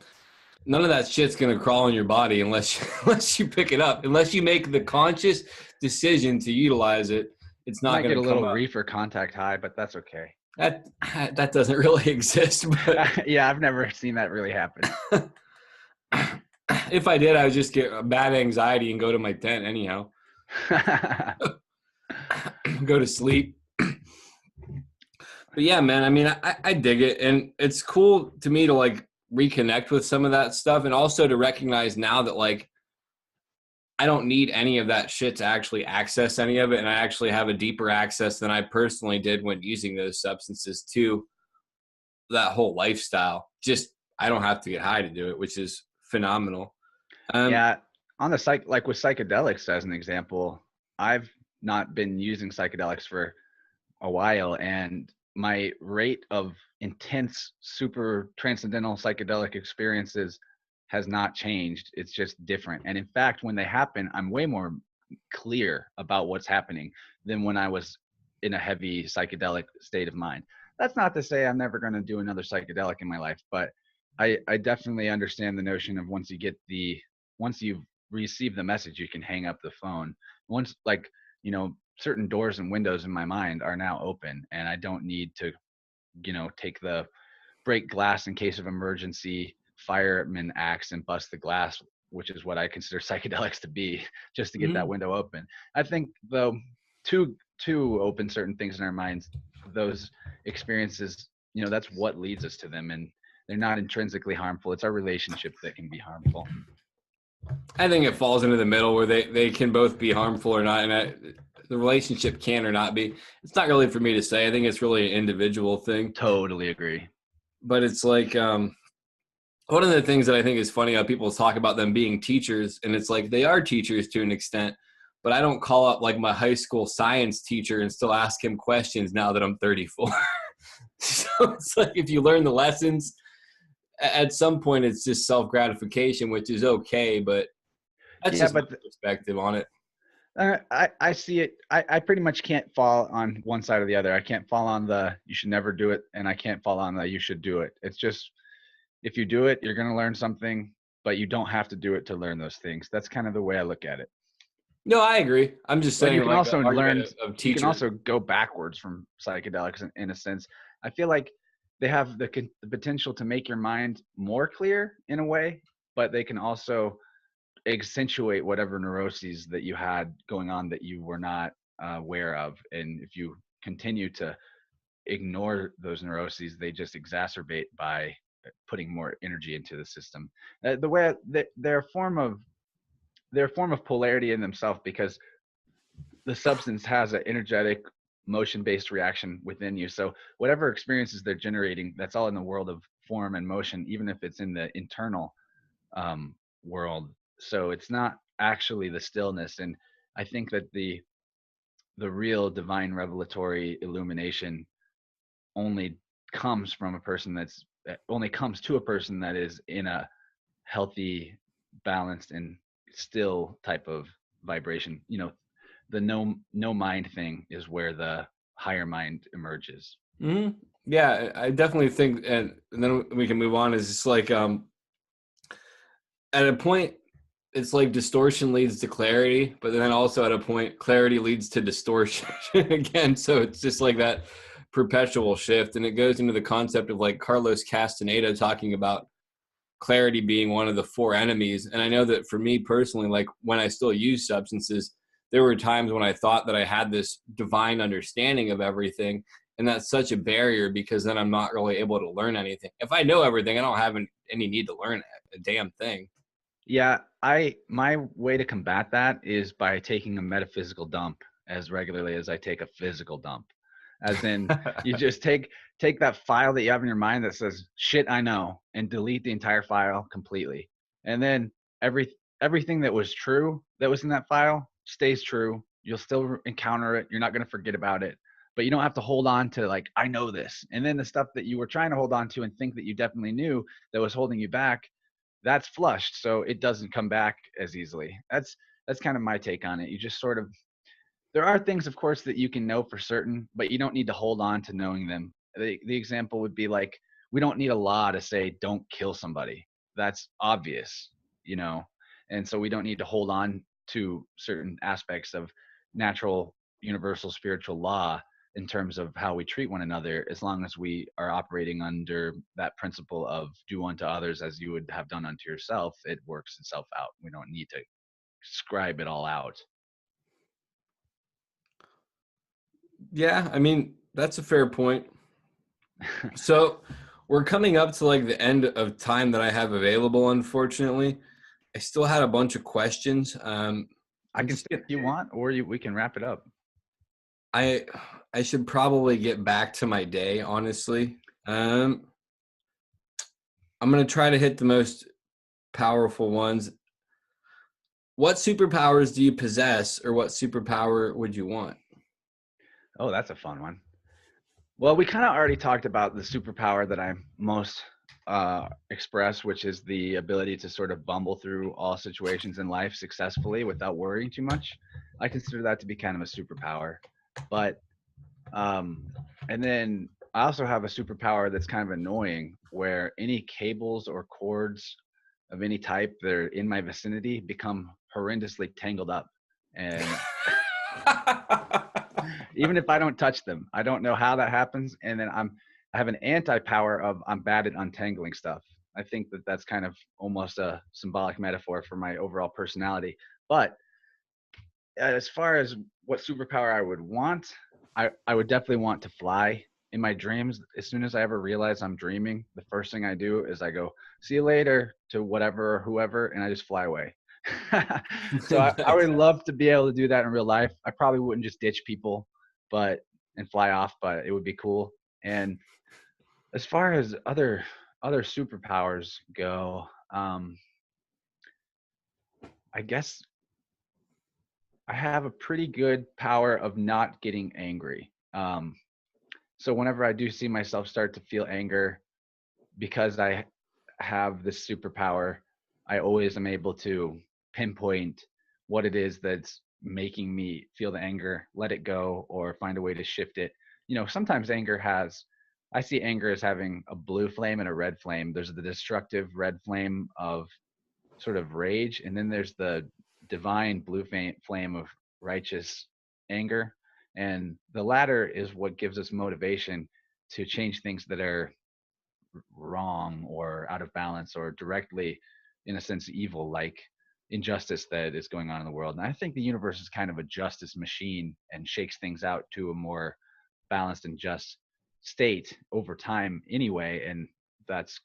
none of that shit's going to crawl in your body unless you pick it up, unless you make the conscious decision to utilize it. It's not Might going get to a come little up. reefer contact high, but that's okay. That doesn't really exist, but Yeah, I've never seen that really happen. if I did, I would just get a bad anxiety and go to my tent anyhow. Go to sleep. But yeah, man, I mean, I dig it. And it's cool to me to like reconnect with some of that stuff, and also to recognize now that like I don't need any of that shit to actually access any of it. And I actually have a deeper access than I personally did when using those substances to that whole lifestyle. Just, I don't have to get high to do it, which is phenomenal. Yeah, on the like with psychedelics as an example, I've not been using psychedelics for a while, and my rate of intense, super transcendental psychedelic experiences has not changed. It's just different. And in fact, when they happen, I'm way more clear about what's happening than when I was in a heavy psychedelic state of mind. That's not to say I'm never going to do another psychedelic in my life, but I definitely understand the notion of once you've received the message, you can hang up the phone. Once, like, certain doors and windows in my mind are now open, and I don't need to, take the break glass in case of emergency fireman axe and bust the glass, which is what I consider psychedelics to be, just to get that window open. I think though, to open certain things in our minds, those experiences, that's what leads us to them, and they're not intrinsically harmful. It's our relationship that can be harmful. I think it falls into the middle where they can both be harmful or not. The relationship can or not be. It's not really for me to say. I think it's really an individual thing. Totally agree. But it's like one of the things that I think is funny how people talk about them being teachers, and it's like they are teachers to an extent, but I don't call up like my high school science teacher and still ask him questions now that I'm 34. So it's like if you learn the lessons, at some point it's just self-gratification, which is okay, but that's just my perspective on it. I see it. I pretty much can't fall on one side or the other. I can't fall on the you should never do it, and I can't fall on the you should do it. It's just, if you do it, you're going to learn something, but you don't have to do it to learn those things. That's kind of the way I look at it. No, I agree. I'm just saying, you can like also learn. You can also go backwards from psychedelics in a sense. I feel like they have the potential to make your mind more clear in a way, but they can also accentuate whatever neuroses that you had going on that you were not aware of. And if you continue to ignore those neuroses, they just exacerbate by putting more energy into the system. The way they're a form of polarity in themselves, because the substance has an energetic motion-based reaction within you. So whatever experiences they're generating, that's all in the world of form and motion, even if it's in the internal world. So it's not actually the stillness. And I think that the real divine revelatory illumination only comes from a person that is in a healthy, balanced, and still type of vibration. The no mind thing is where the higher mind emerges. Mm-hmm. Yeah, I definitely think, and then we can move on. Is just like at a point, it's like distortion leads to clarity, but then also at a point, clarity leads to distortion again. So it's just like that perpetual shift, and it goes into the concept of like Carlos Castaneda talking about clarity being one of the four enemies. And I know that for me personally, like when I still use substances, there were times when I thought that I had this divine understanding of everything, and that's such a barrier because then I'm not really able to learn anything. If I know everything, I don't have any need to learn a damn thing. Yeah, my way to combat that is by taking a metaphysical dump as regularly as I take a physical dump. As in, you just take that file that you have in your mind that says shit I know, and delete the entire file completely. And then everything that was true that was in that file stays true. You'll still encounter it. You're not going to forget about it, but you don't have to hold on to like, I know this. And then the stuff that you were trying to hold on to and think that you definitely knew that was holding you back, that's flushed, so it doesn't come back as easily. That's kind of my take on it. You just sort of, there are things, of course, that you can know for certain, but you don't need to hold on to knowing them. The example would be like, we don't need a law to say don't kill somebody. That's obvious, and so we don't need to hold on to certain aspects of natural universal spiritual law. in terms of how we treat one another, as long as we are operating under that principle of do unto others as you would have done unto yourself, it works itself out. We don't need to scribe it all out. Yeah, I mean, that's a fair point. So we're coming up to like the end of time that I have available, unfortunately. I still had a bunch of questions. I can see if you want, or we can wrap it up. I should probably get back to my day, honestly. I'm going to try to hit the most powerful ones. What superpowers do you possess, or what superpower would you want? Oh, that's a fun one. Well, we kind of already talked about the superpower that I most express, which is the ability to sort of bumble through all situations in life successfully without worrying too much. I consider that to be kind of a superpower. But and then I also have a superpower that's kind of annoying, where any cables or cords of any type that are in my vicinity become horrendously tangled up. And even if I don't touch them, I don't know how that happens. And then I have an anti-power of I'm bad at untangling stuff. I think that that's kind of almost a symbolic metaphor for my overall personality. But as far as what superpower I would want, I would definitely want to fly in my dreams. As soon as I ever realize I'm dreaming, the first thing I do is I go, see you later to whatever or whoever, and I just fly away. So I would love to be able to do that in real life. I probably wouldn't just ditch people and fly off, but it would be cool. And as far as other superpowers go, I guess I have a pretty good power of not getting angry. So whenever I do see myself start to feel anger, because I have this superpower, I always am able to pinpoint what it is that's making me feel the anger, let it go, or find a way to shift it. Sometimes I see anger as having a blue flame and a red flame. There's the destructive red flame of sort of rage, and then there's the divine blue flame of righteous anger. And the latter is what gives us motivation to change things that are wrong or out of balance or directly, in a sense, evil, like injustice that is going on in the world. And I think the universe is kind of a justice machine and shakes things out to a more balanced and just state over time anyway. And that's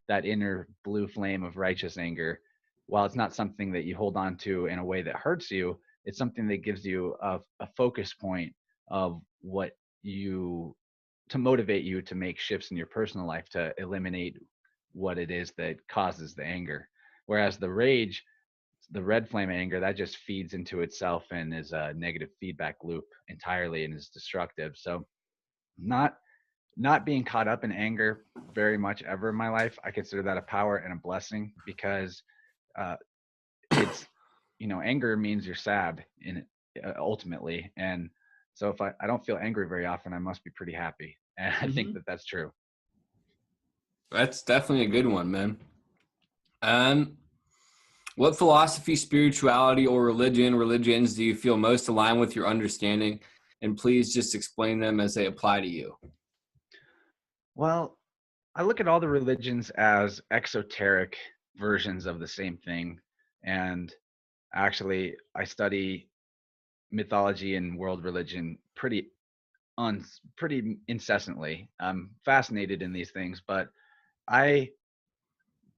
that inner blue flame of righteous anger. While it's not something that you hold on to in a way that hurts you, it's something that gives you a focus point of to motivate you to make shifts in your personal life to eliminate what it is that causes the anger. Whereas the rage, the red flame anger, that just feeds into itself and is a negative feedback loop entirely and is destructive. So not being caught up in anger very much ever in my life, I consider that a power and a blessing, because it's, anger means you're sad ultimately. And so if I don't feel angry very often, I must be pretty happy. And I think that that's true. That's definitely a good one, man. What philosophy, spirituality, or religions do you feel most aligned with your understanding? And please just explain them as they apply to you. Well, I look at all the religions as exoteric versions of the same thing. And actually, I study mythology and world religion pretty incessantly. I'm fascinated in these things, but I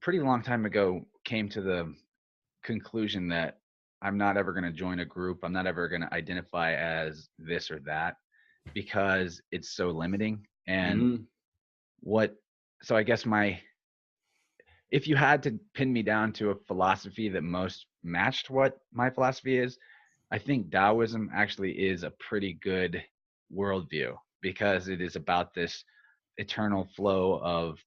pretty long time ago came to the conclusion that I'm not ever going to join a group. I'm not ever going to identify as this or that, because it's so limiting. And so I guess if you had to pin me down to a philosophy that most matched what my philosophy is, I think Taoism actually is a pretty good worldview, because it is about this eternal flow of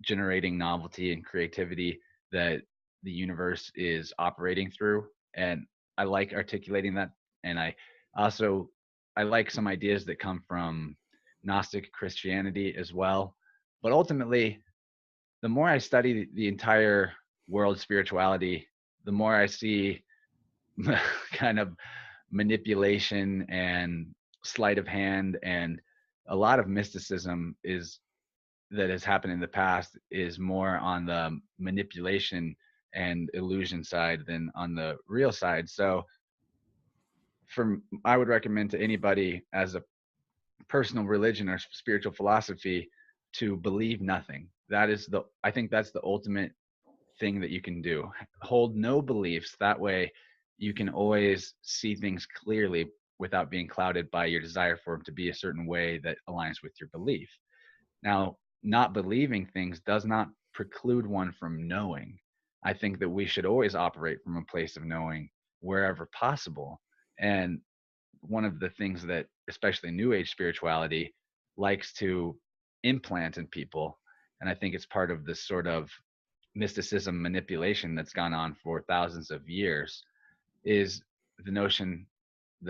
generating novelty and creativity that the universe is operating through. And I like articulating that. And I like some ideas that come from Gnostic Christianity as well. But ultimately, the more I study the entire world spirituality, the more I see kind of manipulation and sleight of hand and a lot of mysticism that has happened in the past is more on the manipulation and illusion side than on the real side. So I would recommend to anybody as a personal religion or spiritual philosophy to believe nothing. I think that's the ultimate thing that you can do. Hold no beliefs. That way you can always see things clearly without being clouded by your desire for them to be a certain way that aligns with your belief. Now, not believing things does not preclude one from knowing. I think that we should always operate from a place of knowing wherever possible. And one of the things that especially New Age spirituality likes to implant in people, and I think it's part of this sort of mysticism manipulation that's gone on for thousands of years, is the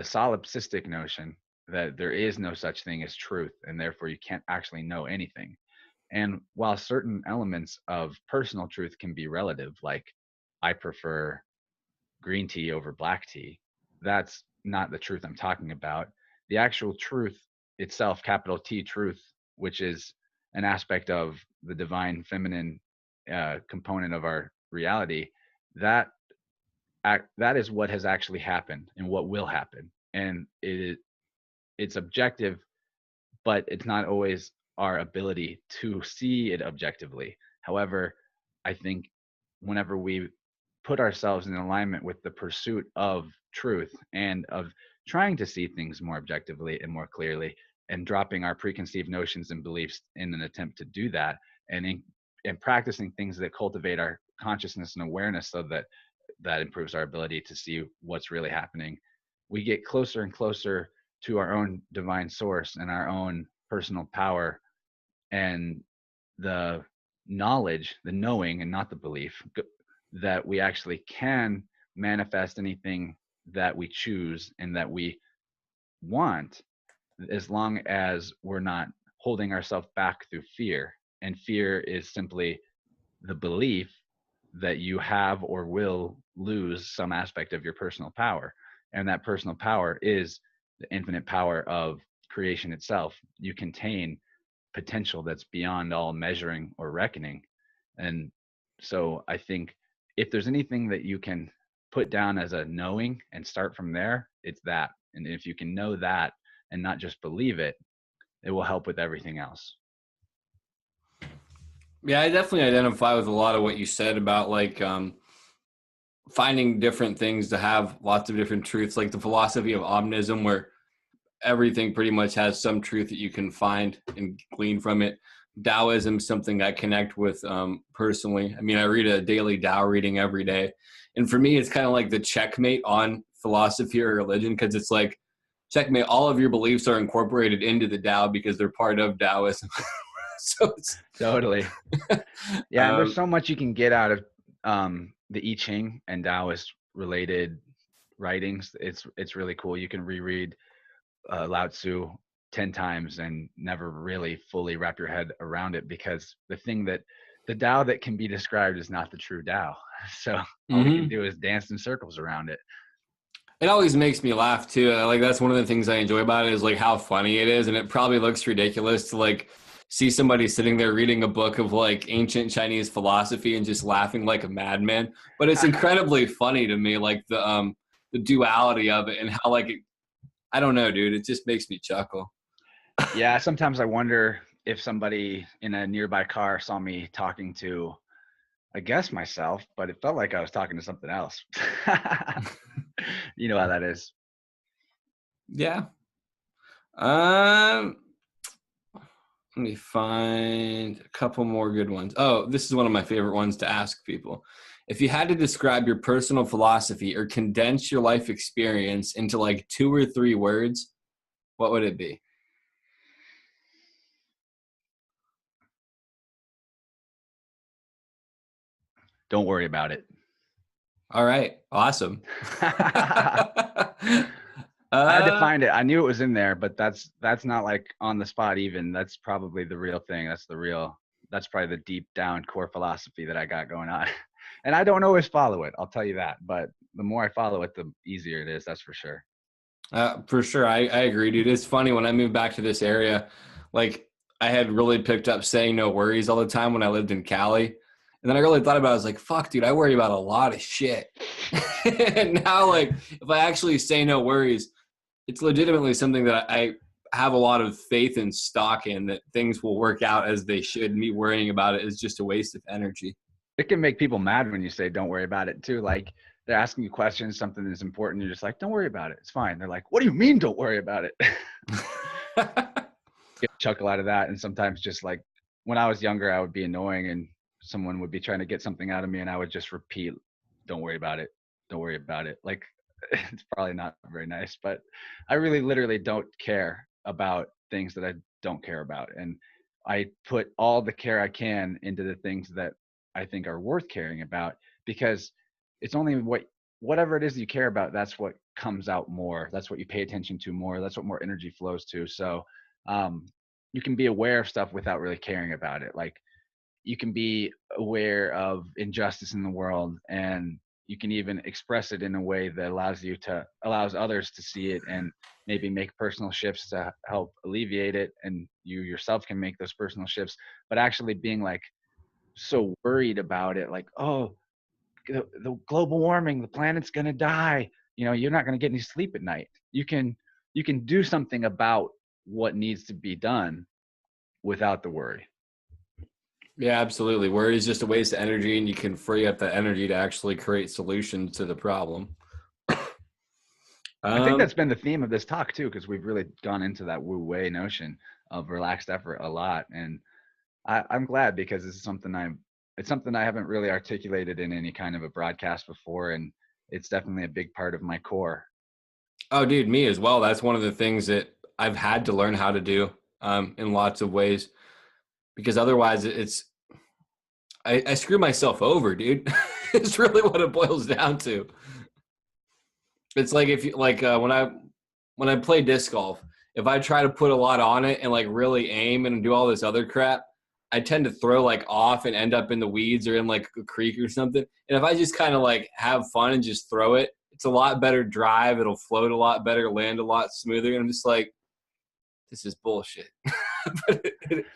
solipsistic notion that there is no such thing as truth, and therefore you can't actually know anything. And while certain elements of personal truth can be relative, like I prefer green tea over black tea, that's not the truth I'm talking about. The actual truth itself, capital T truth, which is an aspect of the divine feminine component of our reality, that is what has actually happened and what will happen. And it's objective, but it's not always our ability to see it objectively. However, I think whenever we put ourselves in alignment with the pursuit of truth and of trying to see things more objectively and more clearly, and dropping our preconceived notions and beliefs in an attempt to do that, and practicing things that cultivate our consciousness and awareness, so that improves our ability to see what's really happening, we get closer and closer to our own divine source and our own personal power, and the knowledge, the knowing and not the belief, that we actually can manifest anything that we choose and that we want, as long as we're not holding ourselves back through fear. And fear is simply the belief that you have or will lose some aspect of your personal power. And that personal power is the infinite power of creation itself. You contain potential that's beyond all measuring or reckoning. And so I think if there's anything that you can put down as a knowing and start from there, it's that. And if you can know that and not just believe it, it will help with everything else. Yeah, I definitely identify with a lot of what you said about like finding different things to have lots of different truths, like the philosophy of omnism, where everything pretty much has some truth that you can find and glean from it. Taoism is something I connect with personally. I mean, I read a daily Tao reading every day. And for me, it's kind of like the checkmate on philosophy or religion, because it's like, checkmate, all of your beliefs are incorporated into the Tao because they're part of Taoism. So it's Totally. Yeah, and there's so much you can get out of the I Ching and Taoist related writings. It's really cool. You can reread Lao Tzu 10 times and never really fully wrap your head around it, because the Tao that can be described is not the true Tao. So all we can do is dance in circles around it. It always makes me laugh too. Like that's one of the things I enjoy about it, is like how funny it is. And it probably looks ridiculous to like see somebody sitting there reading a book of like ancient Chinese philosophy and just laughing like a madman. But it's incredibly funny to me, like the duality of it and how like I don't know, dude. It just makes me chuckle. Yeah, sometimes I wonder if somebody in a nearby car saw me talking to, I guess, myself, but it felt like I was talking to something else. You know how that is. Yeah. Let me find a couple more good ones. Oh, this is one of my favorite ones to ask people. If you had to describe your personal philosophy or condense your life experience into like 2 or 3 words, what would it be? Don't worry about it. All right. Awesome. I had to find it. I knew it was in there, but that's not like on the spot even. That's probably the real thing. That's probably the deep down core philosophy that I got going on. And I don't always follow it, I'll tell you that. But the more I follow it, the easier it is, that's for sure. For sure. I agree, dude. It's funny when I moved back to this area, like I had really picked up saying no worries all the time when I lived in Cali. And then I really thought about it. I was like, fuck, dude, I worry about a lot of shit. And now, like, if I actually say no worries, it's legitimately something that I have a lot of faith and stock in, that things will work out as they should. Me worrying about it is just a waste of energy. It can make people mad when you say don't worry about it too. Like they're asking you questions, something is important, you're just like, don't worry about it, it's fine. They're like, what do you mean don't worry about it? Get a chuckle out of that. And sometimes just like when I was younger, I would be annoying and someone would be trying to get something out of me and I would just repeat, don't worry about it, don't worry about it. Like it's probably not very nice, but I really literally don't care about things that I don't care about. And I put all the care I can into the things that I think are worth caring about, because it's only whatever it is you care about, that's what comes out more. That's what you pay attention to more. That's what more energy flows to. So you can be aware of stuff without really caring about it. Like you can be aware of injustice in the world, and you can even express it in a way that allows others to see it and maybe make personal shifts to help alleviate it, and you yourself can make those personal shifts. But actually being like so worried about it, like, oh, the global warming, the planet's going to die, you're not going to get any sleep at night. You can do something about what needs to be done without the worry. Yeah, absolutely. Worry is just a waste of energy, and you can free up that energy to actually create solutions to the problem. I think that's been the theme of this talk too, because we've really gone into that wu wei notion of relaxed effort a lot. And I'm glad, because it's something I haven't really articulated in any kind of a broadcast before, and it's definitely a big part of my core. Oh, dude, me as well. That's one of the things that I've had to learn how to do in lots of ways, because otherwise I screw myself over, dude. It's really what it boils down to. It's like if you like when I play disc golf, if I try to put a lot on it and like really aim and do all this other crap, I tend to throw like off and end up in the weeds or in like a creek or something. And if I just kind of like have fun and just throw it, it's a lot better drive. It'll float a lot better, land a lot smoother. And I'm just like, this is bullshit.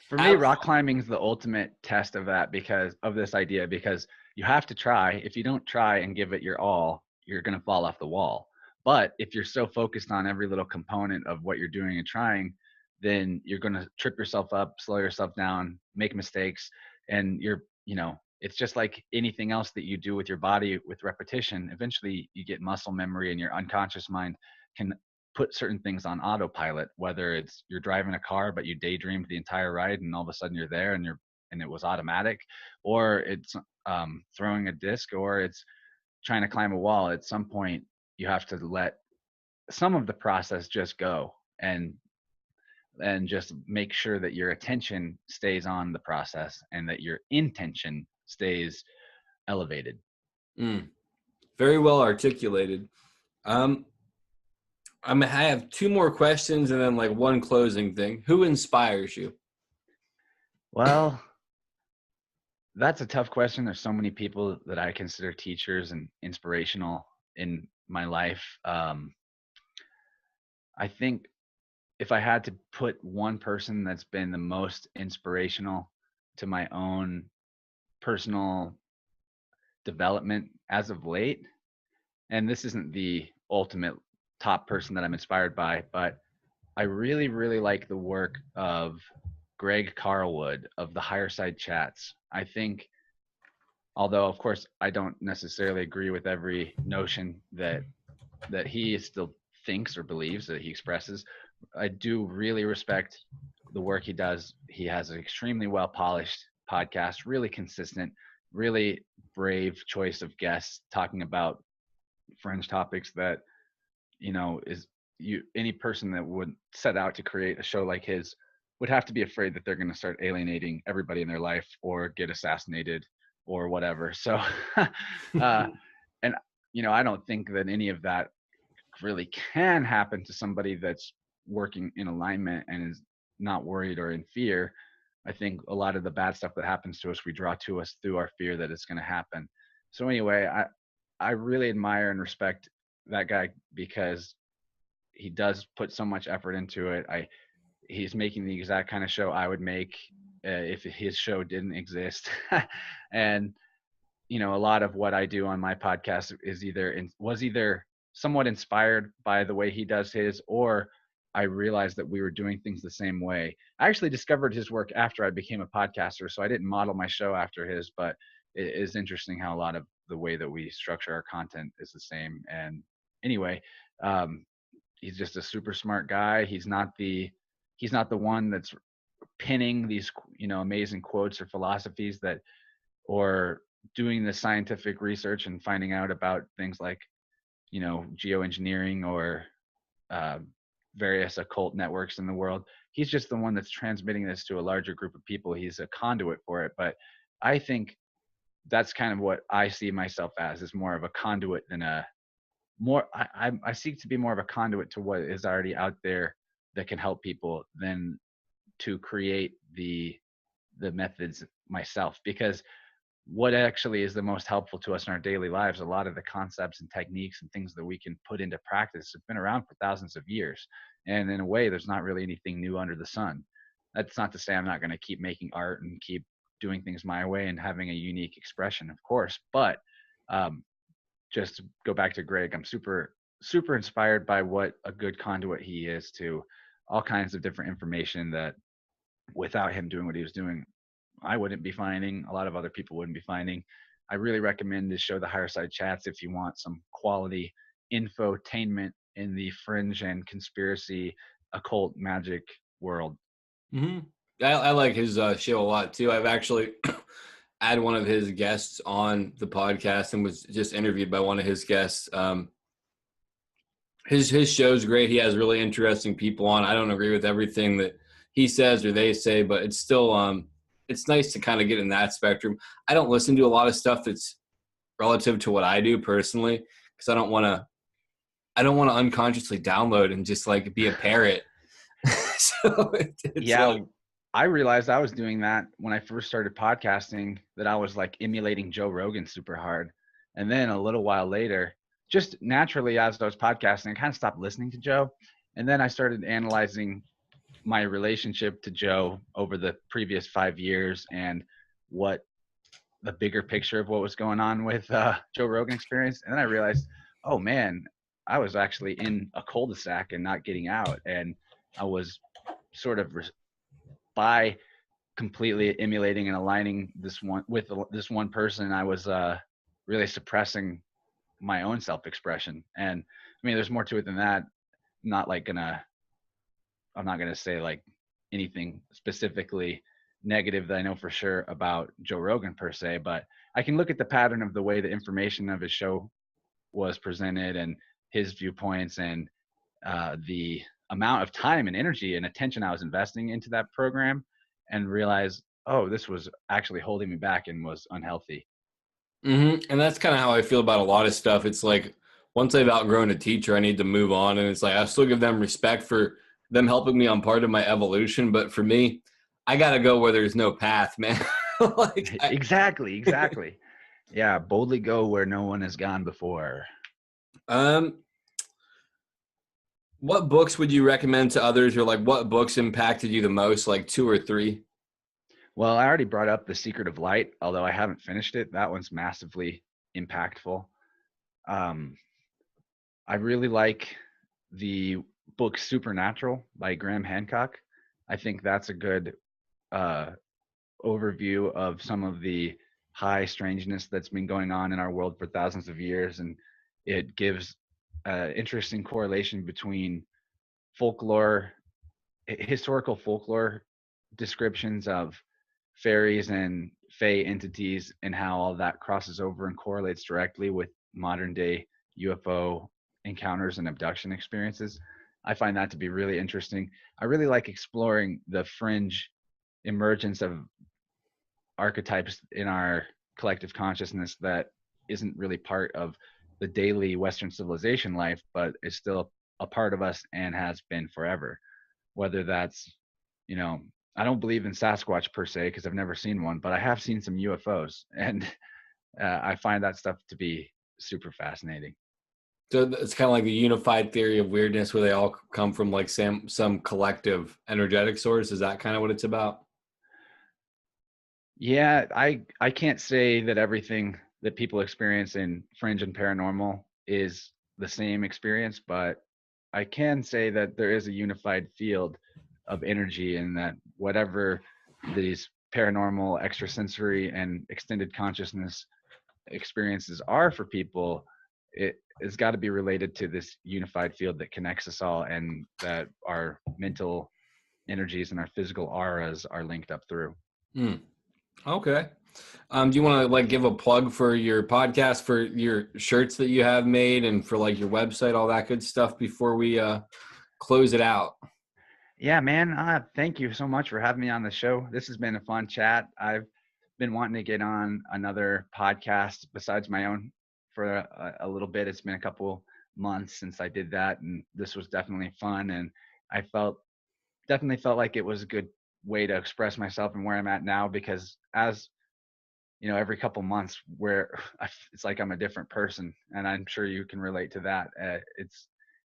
For me, rock climbing is the ultimate test of that, because of this idea, because you have to try. If you don't try and give it your all, you're going to fall off the wall. But if you're so focused on every little component of what you're doing and trying, then you're going to trip yourself up, slow yourself down, make mistakes. And it's just like anything else that you do with your body with repetition. Eventually you get muscle memory, and your unconscious mind can put certain things on autopilot, whether it's you're driving a car but you daydreamed the entire ride and all of a sudden you're there and it was automatic, or it's throwing a disc, or it's trying to climb a wall. At some point you have to let some of the process just go, and just make sure that your attention stays on the process and that your intention stays elevated. Very well articulated. I have two more questions and then like one closing thing. Who inspires you? Well, that's a tough question. There's so many people that I consider teachers and inspirational in my life. I think if I had to put one person that's been the most inspirational to my own personal development as of late, and this isn't the ultimate top person that I'm inspired by, but I really, really like the work of Greg Carlwood of the Higher Side Chats. I think, although of course I don't necessarily agree with every notion that he still thinks or believes, that he expresses, I do really respect the work he does. He has an extremely well polished podcast, really consistent, really brave choice of guests talking about fringe topics that any person that would set out to create a show like his would have to be afraid that they're going to start alienating everybody in their life or get assassinated or whatever. So and I don't think that any of that really can happen to somebody that's working in alignment and is not worried or in fear. I think a lot of the bad stuff that happens to us, we draw to us through our fear that it's going to happen. So anyway, I really admire and respect that guy, because he does put so much effort into it. He's making the exact kind of show I would make if his show didn't exist. And a lot of what I do on my podcast is was either somewhat inspired by the way he does his, or I realized that we were doing things the same way. I actually discovered his work after I became a podcaster, so I didn't model my show after his, but it is interesting how a lot of the way that we structure our content is the same. And anyway, he's just a super smart guy. He's not the one that's pinning these amazing quotes or philosophies or doing the scientific research and finding out about things like geoengineering or various occult networks in the world. He's just the one that's transmitting this to a larger group of people. He's a conduit for it. But I think that's kind of what I see myself as, is more of a conduit than I seek to be more of a conduit to what is already out there that can help people than to create the methods myself. Because what actually is the most helpful to us in our daily lives, a lot of the concepts and techniques and things that we can put into practice have been around for thousands of years. And in a way, there's not really anything new under the sun. That's not to say I'm not going to keep making art and keep doing things my way and having a unique expression, of course. But just to go back to Greg, I'm super, super inspired by what a good conduit he is to all kinds of different information that without him doing what he was doing, I wouldn't be finding, a lot of other people wouldn't be finding. I really recommend this show, The Higher Side Chats, if you want some quality infotainment in the fringe and conspiracy occult magic world. Mm-hmm. I like his show a lot too. I've actually had one of his guests on the podcast and was just interviewed by one of his guests. His show's great. He has really interesting people on. I don't agree with everything that he says or they say, but it's still it's nice to kind of get in that spectrum. I don't listen to a lot of stuff that's relative to what I do personally, because I don't want to unconsciously download and just like be a parrot. So yeah, like, I realized I was doing that when I first started podcasting, that I was like emulating Joe Rogan super hard. And then a little while later, just naturally as I was podcasting, I kind of stopped listening to Joe. And then I started analyzing my relationship to Joe over the previous 5 years and what the bigger picture of what was going on with Joe Rogan experience. And then I realized, oh man, I was actually in a cul-de-sac and not getting out. And I was sort of by completely emulating and aligning this one person, I was really suppressing my own self-expression. And I mean, there's more to it than that. I'm not gonna say like anything specifically negative that I know for sure about Joe Rogan per se, but I can look at the pattern of the way the information of his show was presented and his viewpoints and the amount of time and energy and attention I was investing into that program, and realize, oh, this was actually holding me back and was unhealthy. mm-hmm. And that's kind of how I feel about a lot of stuff. It's like once I've outgrown a teacher, I need to move on. And it's like I still give them respect for them helping me on part of my evolution. But for me, I got to go where there's no path, man. Exactly. Yeah, boldly go where no one has gone before. What books would you recommend to others, or like what books impacted you the most, like 2 or 3? Well, I already brought up The Secret of Light, although I haven't finished it. That one's massively impactful. I really like the book Supernatural by Graham Hancock. I think that's a good overview of some of the high strangeness that's been going on in our world for thousands of years. And it gives interesting correlation between folklore, historical folklore descriptions of fairies and fae entities, and how all that crosses over and correlates directly with modern day UFO encounters and abduction experiences. I find that to be really interesting. I really like exploring the fringe emergence of archetypes in our collective consciousness that isn't really part of the daily Western civilization life, but is still a part of us and has been forever. Whether that's, I don't believe in Sasquatch per se because I've never seen one, but I have seen some UFOs, and I find that stuff to be super fascinating. So it's kind of like the unified theory of weirdness, where they all come from like some collective energetic source. Is that kind of what it's about? Yeah, I can't say that everything that people experience in fringe and paranormal is the same experience, but I can say that there is a unified field of energy, and that whatever these paranormal, extrasensory, and extended consciousness experiences are for people, it has got to be related to this unified field that connects us all, and that our mental energies and our physical auras are linked up through. Okay. Do you want to like give a plug for your podcast, for your shirts that you have made, and for like your website, all that good stuff before we close it out? Yeah, man. Thank you so much for having me on the show. This has been a fun chat. I've been wanting to get on another podcast besides my own for a little bit. It's been a couple months since I did that, and this was definitely fun. And I definitely felt like it was a good way to express myself and where I'm at now, because as you know, every couple months where it's like I'm a different person, and I'm sure you can relate to that.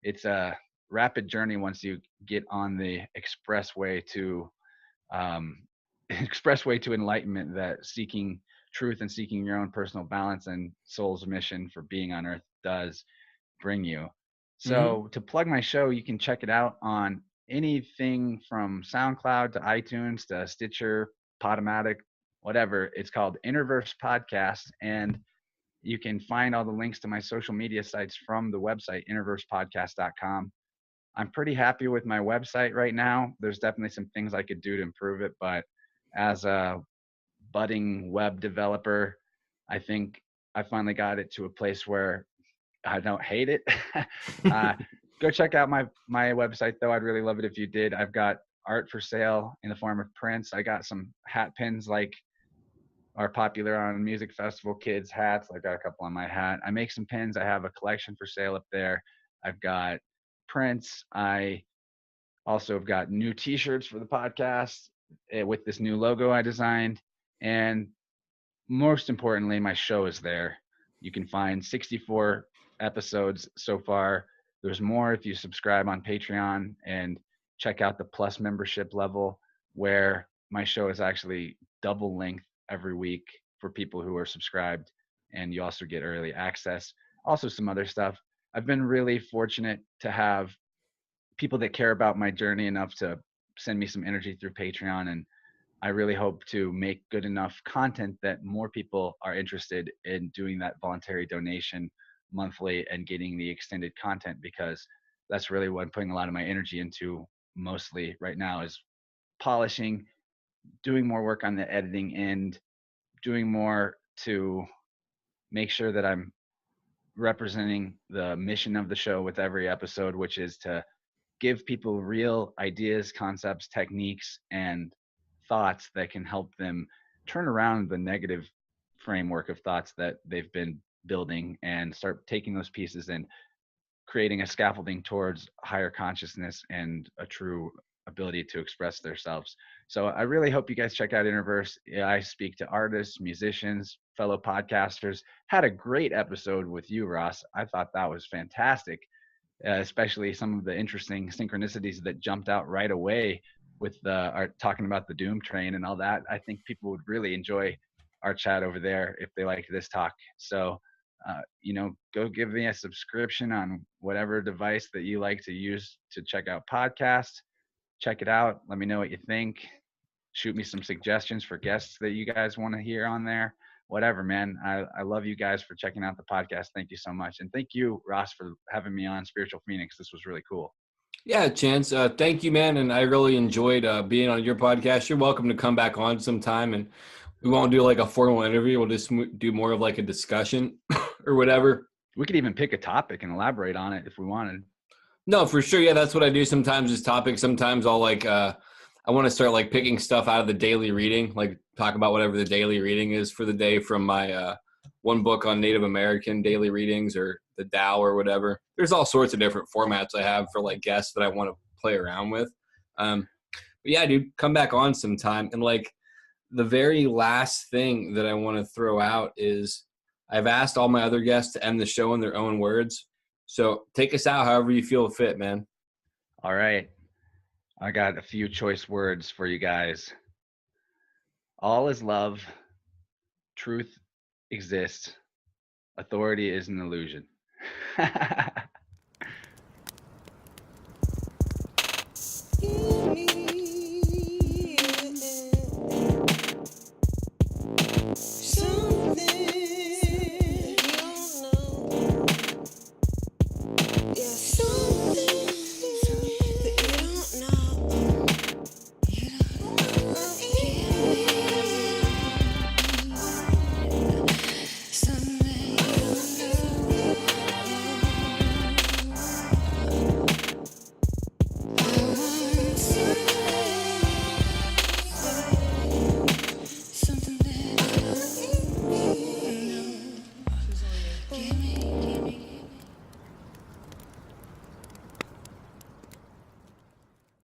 It's a rapid journey once you get on the expressway to um, expressway to enlightenment, that seeking truth and seeking your own personal balance and soul's mission for being on earth does bring you. So to plug my show, you can check it out on anything from SoundCloud to iTunes to Stitcher, Podomatic, whatever. It's called InnerVerse Podcast, and you can find all the links to my social media sites from the website, innerversepodcast.com. I'm pretty happy with my website right now. There's definitely some things I could do to improve it, but as a budding web developer, I think I finally got it to a place where I don't hate it. Go check out my website though. I'd really love it if you did. I've got art for sale in the form of prints. I got some hat pins like are popular on music festival kids hats. I got a couple on my hat. I make some pins. I have a collection for sale up there. I've got prints. I also have got new t-shirts for the podcast with this new logo I designed. And most importantly, my show is there. You can find 64 episodes so far. There's more if you subscribe on Patreon and check out the Plus membership level, where my show is actually double length every week for people who are subscribed. And you also get early access. Also some other stuff. I've been really fortunate to have people that care about my journey enough to send me some energy through Patreon, and I really hope to make good enough content that more people are interested in doing that voluntary donation monthly and getting the extended content, because that's really what I'm putting a lot of my energy into mostly right now, is polishing, doing more work on the editing end, doing more to make sure that I'm representing the mission of the show with every episode, which is to give people real ideas, concepts, techniques, and thoughts that can help them turn around the negative framework of thoughts that they've been building, and start taking those pieces and creating a scaffolding towards higher consciousness and a true ability to express themselves. So I really hope you guys check out InnerVerse. I speak to artists, musicians, fellow podcasters. Had a great episode with you, Ross. I thought that was fantastic. Especially some of the interesting synchronicities that jumped out right away with our talking about the doom train and all that. I think people would really enjoy our chat over there if they like this talk. So, go give me a subscription on whatever device that you like to use to check out podcasts. Check it out. Let me know what you think. Shoot me some suggestions for guests that you guys want to hear on there. Whatever, man. I love you guys for checking out the podcast. Thank you so much. And thank you, Ross, for having me on Spiritual Phoenix. This was really cool. Yeah, Chance. Thank you, man. And I really enjoyed being on your podcast. You're welcome to come back on sometime, and we won't do like a formal interview. We'll just do more of like a discussion or whatever. We could even pick a topic and elaborate on it if we wanted. No, for sure. Yeah, that's what I do sometimes, is topics. Sometimes I'll like, I want to start like picking stuff out of the daily reading, like talk about whatever the daily reading is for the day from my one book on Native American daily readings, or the Tao or whatever. There's all sorts of different formats I have for like guests that I want to play around with. But yeah, dude, come back on sometime. And like the very last thing that I want to throw out is I've asked all my other guests to end the show in their own words. So take us out however you feel fit, man. All right. I got a few choice words for you guys. All is love. Truth exists. Authority is an illusion.